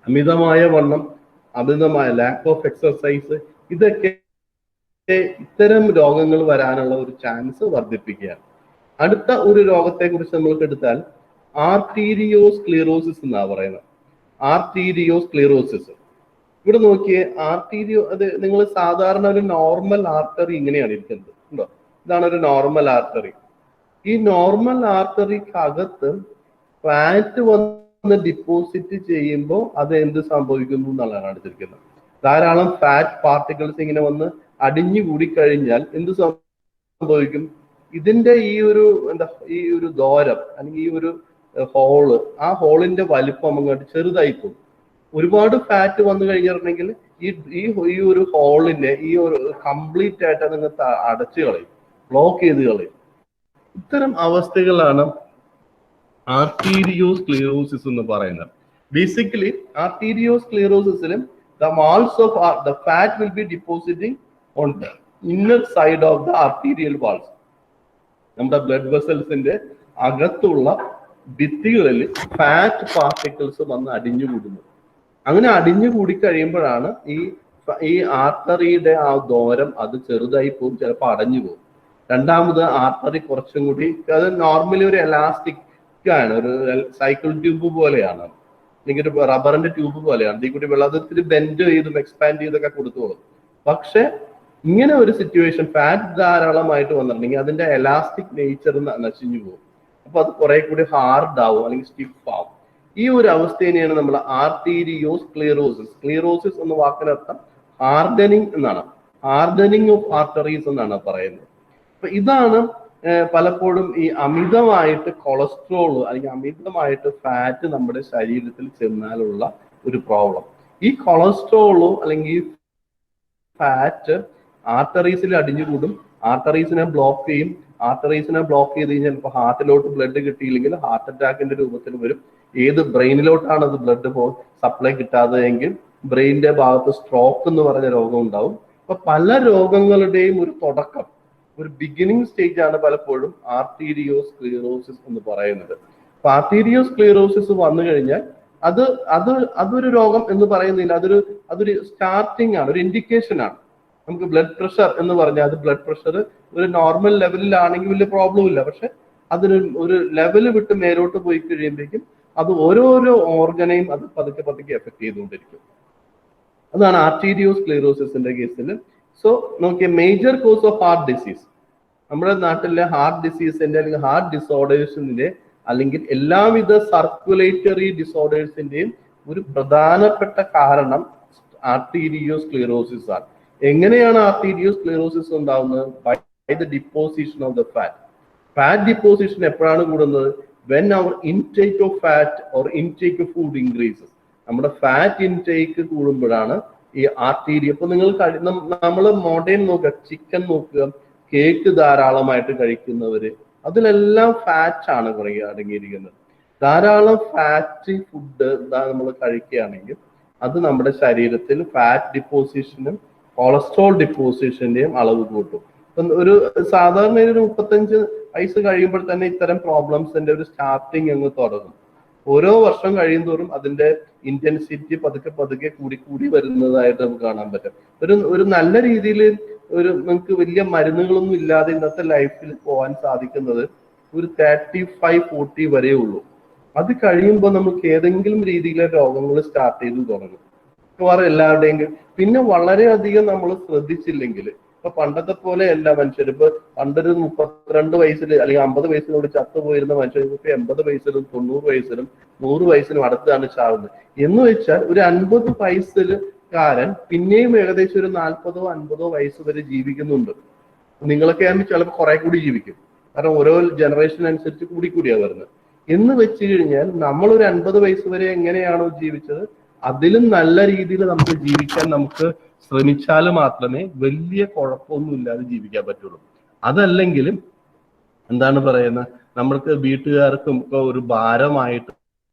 അമിതമായ വണ്ണം, അമിതമായ ലാക്ക് ഓഫ് എക്സർസൈസ്, ഇതൊക്കെ ഇത്തരം രോഗങ്ങൾ വരാനുള്ള ഒരു ചാൻസ് വർദ്ധിപ്പിക്കുകയാണ്. അടുത്ത ഒരു രോഗത്തെ കുറിച്ച് നമ്മൾക്ക് എടുത്താൽ ആർട്ടീരിയോസ്ക്ലീറോസിസ് എന്നാണ് പറയുന്നത്. ആർട്ടീരിയോസ്ക്ലീറോസിസ്. ഇവിടെ നോക്കിയേ, അത് നിങ്ങൾ സാധാരണ ഒരു നോർമൽ ആർട്ടറി ഇങ്ങനെയാണ് ഇരിക്കുന്നത്, ഉണ്ടോ? ഇതാണ് ഒരു നോർമൽ ആർട്ടറി. ഈ നോർമൽ ആർട്ടറിക്കകത്ത് ഫാറ്റ് വന്ന് ഡിപ്പോസിറ്റ് ചെയ്യുമ്പോൾ അത് എന്ത് സംഭവിക്കുന്നു എന്നുള്ളതാണ് എടുത്തിരിക്കുന്നത്. ധാരാളം ഫാറ്റ് പാർട്ടിക്കിൾസ് ഇങ്ങനെ വന്ന് അടിഞ്ഞു കൂടിക്കഴിഞ്ഞാൽ എന്ത് സംഭവിക്കും? ഇതിന്റെ ഈ ഒരു ദ്വാരം അല്ലെങ്കിൽ ഈ ഒരു ഹോള്, ആ ഹോളിന്റെ വലിപ്പം അങ്ങോട്ട് ചെറുതായി പോകും. ഒരുപാട് ഫാറ്റ് വന്നു കഴിഞ്ഞിട്ടുണ്ടെങ്കിൽ ഈ ഒരു ഹോളിനെ ഈ ഒരു കംപ്ലീറ്റ് ആയിട്ട് അത് അടച്ചു കളയും, ബ്ലോക്ക് ചെയ്ത് കളയും. ഇത്തരം അവസ്ഥകളാണ് ആർട്ടീരിയോസ്ക്ലിറോസിസ് എന്ന് പറയുന്നത്. ബേസിക്കലി ആർട്ടീരിയോസ്ക്ലിറോസിസിലും the walls of the fat will be depositing on the inner side of the arterial walls. നമ്മുടെ ബ്ലഡ് വെസൽസിന്റെ അകത്തുള്ള ഭിത്തികളിൽ ഫാറ്റ് പാർട്ടിക്കിൾസ് വന്ന് അടിഞ്ഞു കൂടുന്നു. അങ്ങനെ അടിഞ്ഞു കൂടി കഴിയുമ്പോഴാണ് ഈ ആർട്ടറിയുടെ ആ ദൂരം അത് ചെറുതായി പോകും, ചിലപ്പോൾ അടഞ്ഞു പോകും. രണ്ടാമത് ആർട്ടറി കുറച്ചും കൂടി, അത് നോർമലി ഒരു എലാസ്റ്റിക് ആണ്, ഒരു സൈക്കിൾ ട്യൂബ് പോലെയാണ്, അല്ലെങ്കിൽ ഒരു റബ്ബറിന്റെ ട്യൂബ് പോലെയാണ്. ഇതിൽ കൂടി വെള്ളത്തിൽ ബെൻഡ് ചെയ്തും എക്സ്പാൻഡ് ചെയ്തൊക്കെ കൊടുത്തോളും. പക്ഷെ ഇങ്ങനെ ഒരു സിറ്റുവേഷൻ ഫാറ്റ് ധാരാളമായിട്ട് വന്നിട്ടുണ്ടെങ്കിൽ അതിന്റെ എലാസ്റ്റിക് നേച്ചർ നശിഞ്ഞു പോകും. അപ്പൊ അത് കുറെ കൂടി ഹാർഡ് ആവും അല്ലെങ്കിൽ സ്റ്റിഫ് ആവും. ഈ ഒരു അവസ്ഥയെയാണ് നമ്മൾ ആർട്ടീരിയോസ്ക്ലിറോസിസ്. ക്ലിറോസിസ് എന്ന വാക്കിനർത്ഥം ഹാർഡനിങ് എന്നാണ്, ഹാർഡനിങ് ഓഫ് ആർട്ടറീസ് എന്നാണ് പറയുന്നത്. അപ്പൊ ഇതാണ് പലപ്പോഴും ഈ അമിതമായിട്ട് കൊളസ്ട്രോൾ അല്ലെങ്കിൽ അമിതമായിട്ട് ഫാറ്റ് നമ്മുടെ ശരീരത്തിൽ ചെന്നാലുള്ള ഒരു പ്രോബ്ലം. ഈ കൊളസ്ട്രോളോ അല്ലെങ്കിൽ ഫാറ്റ് ആർട്ടറീസിൽ അടിഞ്ഞുകൂടും, ആർട്ടറീസിനെ ബ്ലോക്ക് ചെയ്യും. ആർട്ടറീസിനെ ബ്ലോക്ക് ചെയ്ത് കഴിഞ്ഞാൽ ഇപ്പോൾ ഹാർട്ടിലോട്ട് ബ്ലഡ് കിട്ടിയില്ലെങ്കിൽ ഹാർട്ട് അറ്റാക്കിന്റെ രൂപത്തിൽ വരും. ഏത് ബ്രെയിനിലോട്ടാണ് അത് ബ്ലഡ് സപ്ലൈ കിട്ടാതെ എങ്കിൽ ബ്രെയിനിന്റെ ഭാഗത്ത് സ്ട്രോക്ക് എന്ന് പറഞ്ഞ രോഗം ഉണ്ടാവും. അപ്പൊ പല രോഗങ്ങളുടെയും ഒരു തുടക്കം, ഒരു ബിഗിനിങ് സ്റ്റേജ് ആണ് പലപ്പോഴും ആർട്ടീരിയോസ്ക്ലിറോസിസ് എന്ന് പറയുന്നത്. അപ്പൊ ആർട്ടീരിയോസ്ക്ലിറോസിസ് വന്നു കഴിഞ്ഞാൽ അതൊരു രോഗം എന്ന് പറയുന്നില്ല, അതൊരു സ്റ്റാർട്ടിങ് ആണ്, ഒരു ഇൻഡിക്കേഷൻ ആണ്. നമുക്ക് ബ്ലഡ് പ്രഷർ എന്ന് പറഞ്ഞാൽ അത് ബ്ലഡ് പ്രഷർ ഒരു നോർമൽ ലെവലിലാണെങ്കിൽ വലിയ പ്രോബ്ലം ഇല്ല. പക്ഷെ ഒരു ലെവല് വിട്ട് മേലോട്ട് പോയി കഴിയുമ്പോഴേക്കും അത് ഓരോരോ ഓർഗനെയും അത് പതുക്കെ എഫക്ട് ചെയ്തുകൊണ്ടിരിക്കും. അതാണ് ആർട്ടീരിയോസ്ക്ലിറോസിസിന്റെ കേസിൽ. So Nokia major cos of heart disease, നമ്മുടെ നാട്ടിലെ ഹാർട്ട് ഡിസീസിന്റെ അല്ലെങ്കിൽ ഹാർട്ട് ഡിസോർഡേഴ്സിന്റെ അല്ലെങ്കിൽ എല്ലാവിധ സർക്കുലേറ്ററി ഡിസോർഡേഴ്സിന്റെയും ഒരു പ്രധാനപ്പെട്ട കാരണം ആർട്ടീരിയോസ്ക്ലിറോസിസ് ആണ്. എങ്ങനെയാണ് ആർട്ടീരിയോസ്ക്ലിറോസിസ് ഉണ്ടാവുന്നത്? By the deposition of the fat. Fat deposition എപ്പോഴാണ് കൂടുന്നത്? When our intake of fat or intake of food increases. നമ്മുടെ ഫാറ്റ് ഇൻടേക്ക് കൂടുമ്പോഴാണ് ഈ ആർട്ടീരിയ. ഇപ്പൊ നിങ്ങൾ നമ്മൾ മോഡേൺ നോക്കുക, ചിക്കൻ നോക്കുക, കേക്ക് ധാരാളമായിട്ട് കഴിക്കുന്നവര്, അതിലെല്ലാം ഫാറ്റ് ആണ് അടങ്ങിയിരിക്കുന്നത്. ധാരാളം ഫാറ്റ് ഫുഡ് നമ്മൾ കഴിക്കുകയാണെങ്കിൽ അത് നമ്മുടെ ശരീരത്തിൽ ഫാറ്റ് ഡിപ്പോസിഷനും കൊളസ്ട്രോൾ ഡിപ്പോസിഷന്റെയും അളവ് കൂട്ടും. ഒരു സാധാരണ ഒരു 35 വയസ്സ് കഴിയുമ്പോൾ തന്നെ ഇത്തരം പ്രോബ്ലംസിന്റെ ഒരു സ്റ്റാർട്ടിങ് അങ്ങ് തുടങ്ങും. ഓരോ വർഷം കഴിയുന്തോറും അതിന്റെ ഇന്റൻസിറ്റി പതുക്കെ കൂടി വരുന്നതായിട്ട് നമുക്ക് കാണാൻ പറ്റും. ഒരു നല്ല രീതിയിൽ നമുക്ക് വലിയ മരുന്നുകളൊന്നും ഇല്ലാതെ ഇന്നത്തെ ലൈഫിൽ പോകാൻ സാധിക്കുന്നത് ഒരു 35-40 വരെ ഉള്ളൂ. അത് കഴിയുമ്പോൾ നമുക്ക് ഏതെങ്കിലും രീതിയിലെ രോഗങ്ങൾ സ്റ്റാർട്ട് ചെയ്ത് തുടങ്ങും മിക്കവാറും എല്ലാവരുടെയും. പിന്നെ വളരെയധികം നമ്മൾ ശ്രദ്ധിച്ചില്ലെങ്കിൽ, ഇപ്പൊ പണ്ടത്തെ പോലെ അല്ല മനുഷ്യർ. ഇപ്പൊ പണ്ടൊരു 32 വയസ്സിൽ അല്ലെങ്കിൽ 50 വയസ്സിനോട് ചത്തുപോയിരുന്ന മനുഷ്യർ ഇപ്പൊ 80 വയസ്സിലും 90 വയസ്സിലും 100 വയസ്സിലും അടുത്താണ് ചാവുന്നത്. എന്ന് വെച്ചാൽ ഒരു 50 വയസ്സിൽക്കാരൻ പിന്നെയും ഏകദേശം ഒരു 40-50 വയസ്സ് വരെ ജീവിക്കുന്നുണ്ട്. നിങ്ങളൊക്കെ ആകുമ്പോൾ ചിലപ്പോൾ കുറെ കൂടി ജീവിക്കും, കാരണം ഓരോ ജനറേഷൻ അനുസരിച്ച് കൂടിയാ വരുന്നത്. എന്ന് വെച്ച് കഴിഞ്ഞാൽ നമ്മൾ ഒരു 50 വയസ്സ് വരെ എങ്ങനെയാണോ ജീവിച്ചത് അതിലും നല്ല രീതിയിൽ നമുക്ക് ജീവിക്കാൻ നമുക്ക് ശ്രമിച്ചാൽ മാത്രമേ വലിയ കുഴപ്പമൊന്നും ഇല്ലാതെ ജീവിക്കാൻ പറ്റുള്ളൂ. അതല്ലെങ്കിലും എന്താണ് പറയുന്നത്, നമ്മൾക്ക് വീട്ടുകാർക്കും ഒക്കെ ഒരു ഭാരമായിട്ട്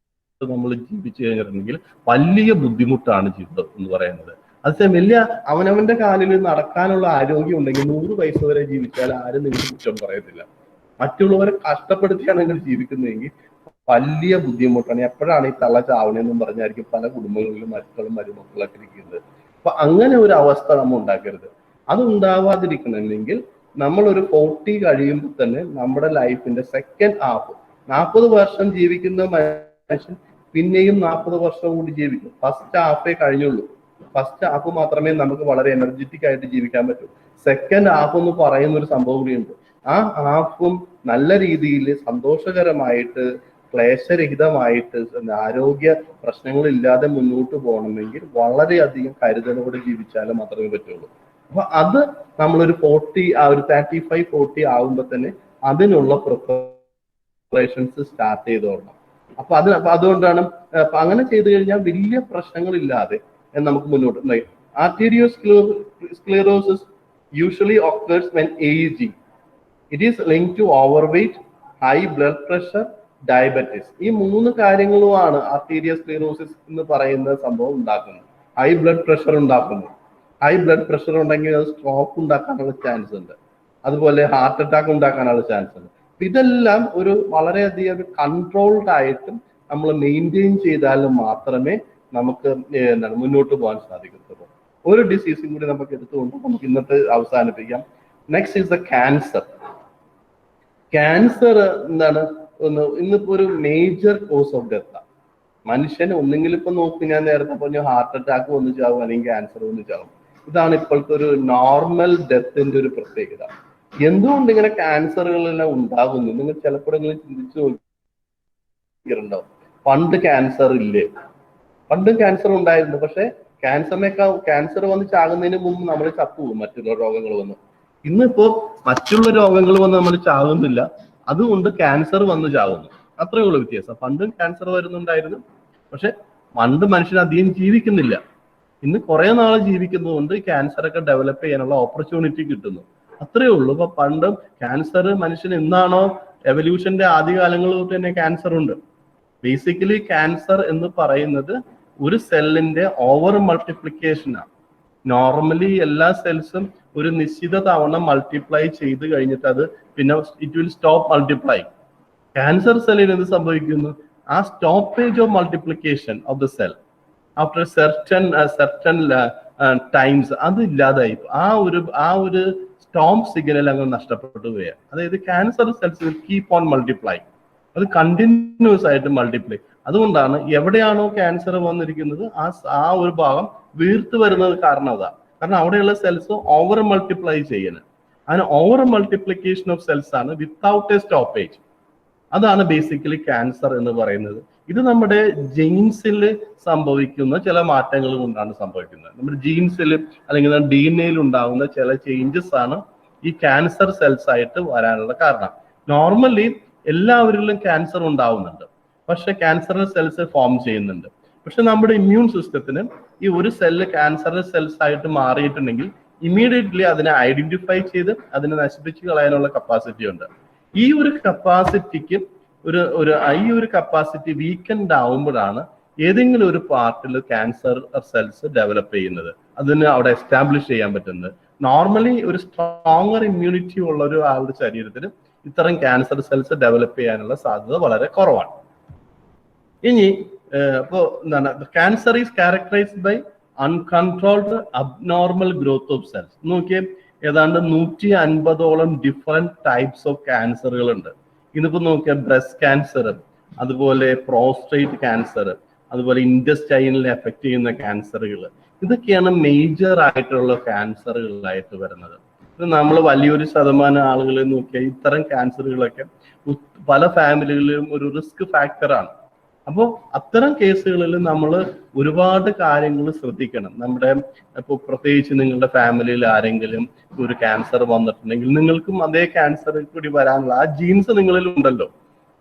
നമ്മൾ ജീവിച്ചു കഴിഞ്ഞിട്ടുണ്ടെങ്കിൽ വലിയ ബുദ്ധിമുട്ടാണ് ജീവിതം എന്ന് പറയുന്നത്. അതേസമയം വലിയ അവനവന്റെ കാലിൽ നടക്കാനുള്ള ആരോഗ്യം ഉണ്ടെങ്കിൽ 100 വയസ്സ് വരെ ജീവിച്ചാൽ ആരും നിങ്ങൾക്ക് കുറ്റം പറയത്തില്ല. മറ്റുള്ളവരെ കഷ്ടപ്പെടുത്തിയാണ് നിങ്ങൾ ജീവിക്കുന്നതെങ്കിൽ വലിയ ബുദ്ധിമുട്ടാണ്. എപ്പോഴാണ് ഈ തള്ള ചാവണെന്നും പറഞ്ഞായിരിക്കും പല കുടുംബങ്ങളിലും മരുമക്കളൊക്കെ ഇരിക്കുന്നത്. അപ്പൊ അങ്ങനെ ഒരു അവസ്ഥ നമ്മൾ ഉണ്ടാക്കരുത്. അത് ഉണ്ടാവാതിരിക്കണമെങ്കിൽ നമ്മൾ ഒരു 40 കഴിയുമ്പോൾ തന്നെ നമ്മുടെ ലൈഫിന്റെ സെക്കൻഡ് ഹാഫ്, 40 വർഷം ജീവിക്കുന്ന മനുഷ്യൻ പിന്നെയും 40 വർഷം കൂടി ജീവിക്കും. ഫസ്റ്റ് ഹാഫേ കഴിഞ്ഞുള്ളൂ. ഫസ്റ്റ് ഹാഫ് മാത്രമേ നമുക്ക് വളരെ എനർജറ്റിക് ആയിട്ട് ജീവിക്കാൻ പറ്റൂ. സെക്കൻഡ് ഹാഫ് എന്ന് പറയുന്ന ഒരു സംഭവം കൂടിയുണ്ട്. ആ ഹാഫും നല്ല രീതിയിൽ സന്തോഷകരമായിട്ട് ക്ലേശരഹിതമായിട്ട് ആരോഗ്യ പ്രശ്നങ്ങളില്ലാതെ മുന്നോട്ട് പോകണമെങ്കിൽ വളരെയധികം കരുതലോടെ ജീവിച്ചാലും മാത്രമേ പറ്റുള്ളൂ. അപ്പൊ അത് നമ്മളൊരു 40 ഒരു 35-40 ആകുമ്പോൾ തന്നെ അതിനുള്ള പ്രിപ്പറേഷൻസ് സ്റ്റാർട്ട് ചെയ്തോളണം. അപ്പൊ അതുകൊണ്ടാണ് അങ്ങനെ ചെയ്തു കഴിഞ്ഞാൽ വലിയ പ്രശ്നങ്ങളില്ലാതെ നമുക്ക് മുന്നോട്ട്. Arteriosclerosis usually occurs when aging. It is linked to overweight, high blood pressure, diabetes. ഈ 3 കാര്യങ്ങളുമാണ് ആർട്ടീരിയോസ്ക്ലീറോസിസ് എന്ന് പറയുന്ന സംഭവം ഉണ്ടാക്കുന്നത്. ഹൈ ബ്ലഡ് പ്രഷർ ഉണ്ടാക്കുന്നു. ഹൈ ബ്ലഡ് പ്രഷർ ഉണ്ടെങ്കിൽ അത് സ്ട്രോക്ക് ഉണ്ടാക്കാനുള്ള ചാൻസ് ഉണ്ട്. അതുപോലെ ഹാർട്ട് അറ്റാക്ക് ഉണ്ടാക്കാനുള്ള ചാൻസ് ഉണ്ട്. ഇതെല്ലാം ഒരു വളരെയധികം കൺട്രോൾഡ് ആയിട്ടും നമ്മൾ മെയിൻറ്റെയിൻ ചെയ്താൽ മാത്രമേ നമുക്ക് മുന്നോട്ട് പോകാൻ സാധിക്കത്തുള്ളൂ. ഒരു ഡിസീസും കൂടി നമുക്ക് എടുത്തുകൊണ്ട് നമുക്ക് ഇന്നത്തെ അവസാനിപ്പിക്കാം. Next is the cancer. Cancer എന്താണ്? ഇന്നിപ്പോ ഒരു മേജർ കോസ് ഓഫ് ഡെത്ത്. മനുഷ്യന് ഒന്നെങ്കിലും ഇപ്പൊ നോക്കി, ഞാൻ നേരത്തെ പറഞ്ഞു ഹാർട്ട് അറ്റാക്ക് വന്ന് ചാവും അല്ലെങ്കിൽ ക്യാൻസർ വന്ന് ചാവും. ഇതാണ് ഇപ്പോഴത്തെ ഒരു നോർമൽ ഡെത്തിന്റെ ഒരു പ്രത്യേകത. എന്തുകൊണ്ട് ഇങ്ങനെ ക്യാൻസറുകളെല്ലാം ഉണ്ടാകുന്നു? നിങ്ങൾ ചിലപ്പോഴെങ്കിലും ചിന്തിച്ചു നോക്കിയിട്ടുണ്ടാവും. പണ്ട് ക്യാൻസർ ഇല്ലേ? പണ്ട് ക്യാൻസർ ഉണ്ടായിരുന്നു. പക്ഷെ ക്യാൻസർ വന്ന് ചാകുന്നതിന് മുമ്പ് നമ്മൾ ചത്തുപോകും മറ്റുള്ള രോഗങ്ങൾ വന്ന്. ഇന്നിപ്പോ മറ്റുള്ള രോഗങ്ങൾ വന്ന് നമ്മൾ ചാകുന്നില്ല, അതുകൊണ്ട് ക്യാൻസർ വന്ന് ചാകുന്നു. അത്രയേ ഉള്ളൂ വ്യത്യാസം. പണ്ടും ക്യാൻസർ വരുന്നുണ്ടായിരുന്നു, പക്ഷെ പണ്ട് മനുഷ്യൻ അധികം ജീവിക്കുന്നില്ല. ഇന്ന് കുറെ നാൾ ജീവിക്കുന്നതുകൊണ്ട് ക്യാൻസർ ഒക്കെ ഡെവലപ്പ് ചെയ്യാനുള്ള ഓപ്പർച്യൂണിറ്റി കിട്ടുന്നു. അത്രയേ ഉള്ളൂ. ഇപ്പൊ പണ്ടും ക്യാൻസർ മനുഷ്യൻ എന്നാണോ എവല്യൂഷന്റെ ആദ്യകാലങ്ങളിൽ തൊട്ട് തന്നെ ക്യാൻസർ ഉണ്ട്. ബേസിക്കലി ക്യാൻസർ എന്ന് പറയുന്നത് ഒരു സെല്ലിന്റെ ഓവർ മൾട്ടിപ്ലിക്കേഷൻ ആണ്. നോർമലി എല്ലാ സെൽസും ഒരു നിശ്ചിത തവണ മൾട്ടിപ്ലൈ ചെയ്ത് കഴിഞ്ഞിട്ട് അത് പിന്നെ it will stop multiply. Cancer സെല്ലിന് എന്ത് സംഭവിക്കുന്നു? ആ stoppage of multiplication of the cell after certain times അത് ഇല്ലാതായി. ആ ഒരു സ്റ്റോപ്പ് സിഗ്നൽ അങ്ങ് നഷ്ടപ്പെട്ടു പോവുകയാണ്. അതായത് cancer cells will keep on multiply. അത് കണ്ടിന്യൂസ് ആയിട്ട് മൾട്ടിപ്ലൈ. അതുകൊണ്ടാണ് എവിടെയാണോ ക്യാൻസർ വന്നിരിക്കുന്നത് ആ ഒരു ഭാഗം വീർത്ത് വരുന്നത് കാരണം അതാ. കാരണം അവിടെയുള്ള സെൽസ് ഓവർ മൾട്ടിപ്ലൈ ചെയ്യുന്നത്. അതിന് ഓവർ മൾട്ടിപ്ലിക്കേഷൻ ഓഫ് സെൽസ് ആണ് വിത്തൗട്ട് എ സ്റ്റോപ്പേജ്. അതാണ് ബേസിക്കലി ക്യാൻസർ എന്ന് പറയുന്നത്. ഇത് നമ്മുടെ ജീൻസിൽ സംഭവിക്കുന്ന ചില മാറ്റങ്ങൾ കൊണ്ടാണ് സംഭവിക്കുന്നത്. നമ്മുടെ ജീൻസിൽ അല്ലെങ്കിൽ DNA ഉണ്ടാകുന്ന ചില ചേഞ്ചസ് ആണ് ഈ ക്യാൻസർ സെൽസ് ആയിട്ട് വരാനുള്ള കാരണം. നോർമലി എല്ലാവരിലും ക്യാൻസർ ഉണ്ടാവുന്നുണ്ട്, പക്ഷെ ക്യാൻസറൽ സെൽസ് ഫോം ചെയ്യുന്നുണ്ട്. പക്ഷെ നമ്മുടെ ഇമ്മ്യൂൺ സിസ്റ്റത്തിന് ഈ ഒരു സെല്ല് ക്യാൻസറൽ സെൽസ് ആയിട്ട് മാറിയിട്ടുണ്ടെങ്കിൽ ഇമ്മീഡിയറ്റ്ലി അതിനെ ഐഡന്റിഫൈ ചെയ്ത് അതിനെ നശിപ്പിച്ച് കളയാനുള്ള കപ്പാസിറ്റി ഉണ്ട്. ഈ ഒരു കപ്പാസിറ്റിക്ക് ഈ ഒരു കപ്പാസിറ്റി വീക്കെൻഡ് ആവുമ്പോഴാണ് ഏതെങ്കിലും ഒരു പാർട്ടിൽ ക്യാൻസർ സെൽസ് ഡെവലപ്പ് ചെയ്യുന്നത്, അതിന് അവിടെ എസ്റ്റാബ്ലിഷ് ചെയ്യാൻ പറ്റുന്നത്. നോർമലി ഒരു സ്ട്രോങ്ങർ ഇമ്മ്യൂണിറ്റി ഉള്ള ഒരു ആളുടെ ശരീരത്തിൽ ഇത്തരം ക്യാൻസർ സെൽസ് ഡെവലപ്പ് ചെയ്യാനുള്ള സാധ്യത വളരെ കുറവാണ്. ഇനി ഇപ്പോ എന്താണ്, cancer is characterised by uncontrolled abnormal growth of cells. നോക്കിയേ, ഏതാണ്ട് 150ഓളം ഡിഫറെന്റ് ടൈപ്സ് ഓഫ് ക്യാൻസറുകൾ ഉണ്ട്. ഇന്നിപ്പോ നോക്കിയാൽ ബ്രസ്റ്റ് ക്യാൻസർ, അതുപോലെ പ്രോസ്റ്റേറ്റ് ക്യാൻസർ, അതുപോലെ ഇൻഡസ്റ്റൈനിനെ എഫക്ട് ചെയ്യുന്ന ക്യാൻസറുകൾ, ഇതൊക്കെയാണ് മേജർ ആയിട്ടുള്ള ക്യാൻസറുകളായിട്ട് വരുന്നത്. നമ്മൾ വലിയൊരു ശതമാനം ആളുകളെ നോക്കിയാൽ ഇത്തരം ക്യാൻസറുകളൊക്കെ പല ഫാമിലികളിലും ഒരു റിസ്ക് ഫാക്ടറാണ്. അപ്പോൾ അത്തരം കേസുകളിൽ നമ്മൾ ഒരുപാട് കാര്യങ്ങൾ ശ്രദ്ധിക്കണം. നമ്മുടെ ഇപ്പോൾ പ്രത്യേകിച്ച് നിങ്ങളുടെ ഫാമിലിയിൽ ആരെങ്കിലും ഒരു ക്യാൻസർ വന്നിട്ടുണ്ടെങ്കിൽ നിങ്ങൾക്കും അതേ ക്യാൻസർ കൂടി വരാനുള്ള ആ ജീൻസ് നിങ്ങളിൽ ഉണ്ടല്ലോ.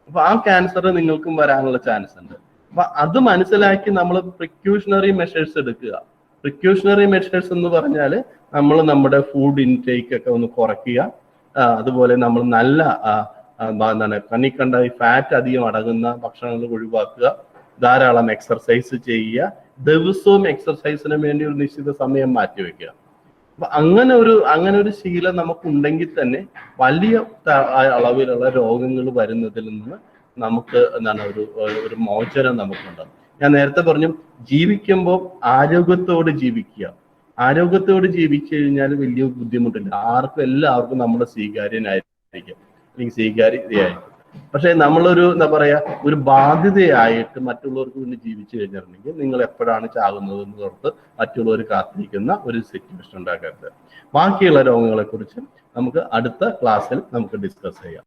അപ്പൊ ആ ക്യാൻസർ നിങ്ങൾക്കും വരാനുള്ള ചാൻസ് ഉണ്ട്. അപ്പൊ അത് മനസ്സിലാക്കി നമ്മൾ പ്രിക്യൂഷണറി മെഷേഴ്സ് എടുക്കുക. പ്രിക്യൂഷണറി മെഷേഴ്സ് എന്ന് പറഞ്ഞാൽ നമ്മൾ നമ്മുടെ ഫുഡ് ഇൻടേക്ക് ഒക്കെ ഒന്ന് കുറയ്ക്കുക. അതുപോലെ നമ്മൾ നല്ല കണ്ണി കണ്ട ഫാറ്റ് അധികം അടങ്ങുന്ന ഭക്ഷണങ്ങൾ ഒഴിവാക്കുക. ധാരാളം എക്സർസൈസ് ചെയ്യുക. ദിവസവും എക്സർസൈസിന് വേണ്ടി ഒരു നിശ്ചിത സമയം മാറ്റിവെക്കുക. അപ്പൊ അങ്ങനെ ഒരു ശീലം നമുക്കുണ്ടെങ്കിൽ തന്നെ വലിയ അളവിലുള്ള രോഗങ്ങൾ വരുന്നതിൽ നിന്ന് നമുക്ക് ഒരു മോചനം നമുക്കുണ്ട്. ഞാൻ നേരത്തെ പറഞ്ഞു, ജീവിക്കുമ്പോൾ ആരോഗ്യത്തോടെ ജീവിക്കുക. ആരോഗ്യത്തോട് ജീവിച്ചു കഴിഞ്ഞാൽ വലിയ ബുദ്ധിമുട്ടില്ല. എല്ലാവർക്കും നമ്മുടെ സ്വീകാര്യനായിരിക്കും അല്ലെങ്കിൽ സ്വീകാര്യതയായിരിക്കും. പക്ഷെ നമ്മളൊരു ഒരു ബാധ്യതയായിട്ട് മറ്റുള്ളവർക്ക് വേണ്ടി ജീവിച്ചു കഴിഞ്ഞിട്ടുണ്ടെങ്കിൽ നിങ്ങൾ എപ്പോഴാണ് ചാകുന്നത് എന്ന് ഓർത്ത് മറ്റുള്ളവർ കാത്തിരിക്കുന്ന ഒരു സിറ്റുവേഷൻ ഉണ്ടാക്കരുത്. ബാക്കിയുള്ള രോഗങ്ങളെ കുറിച്ച് നമുക്ക് അടുത്ത ക്ലാസ്സിൽ നമുക്ക് ഡിസ്കസ് ചെയ്യാം.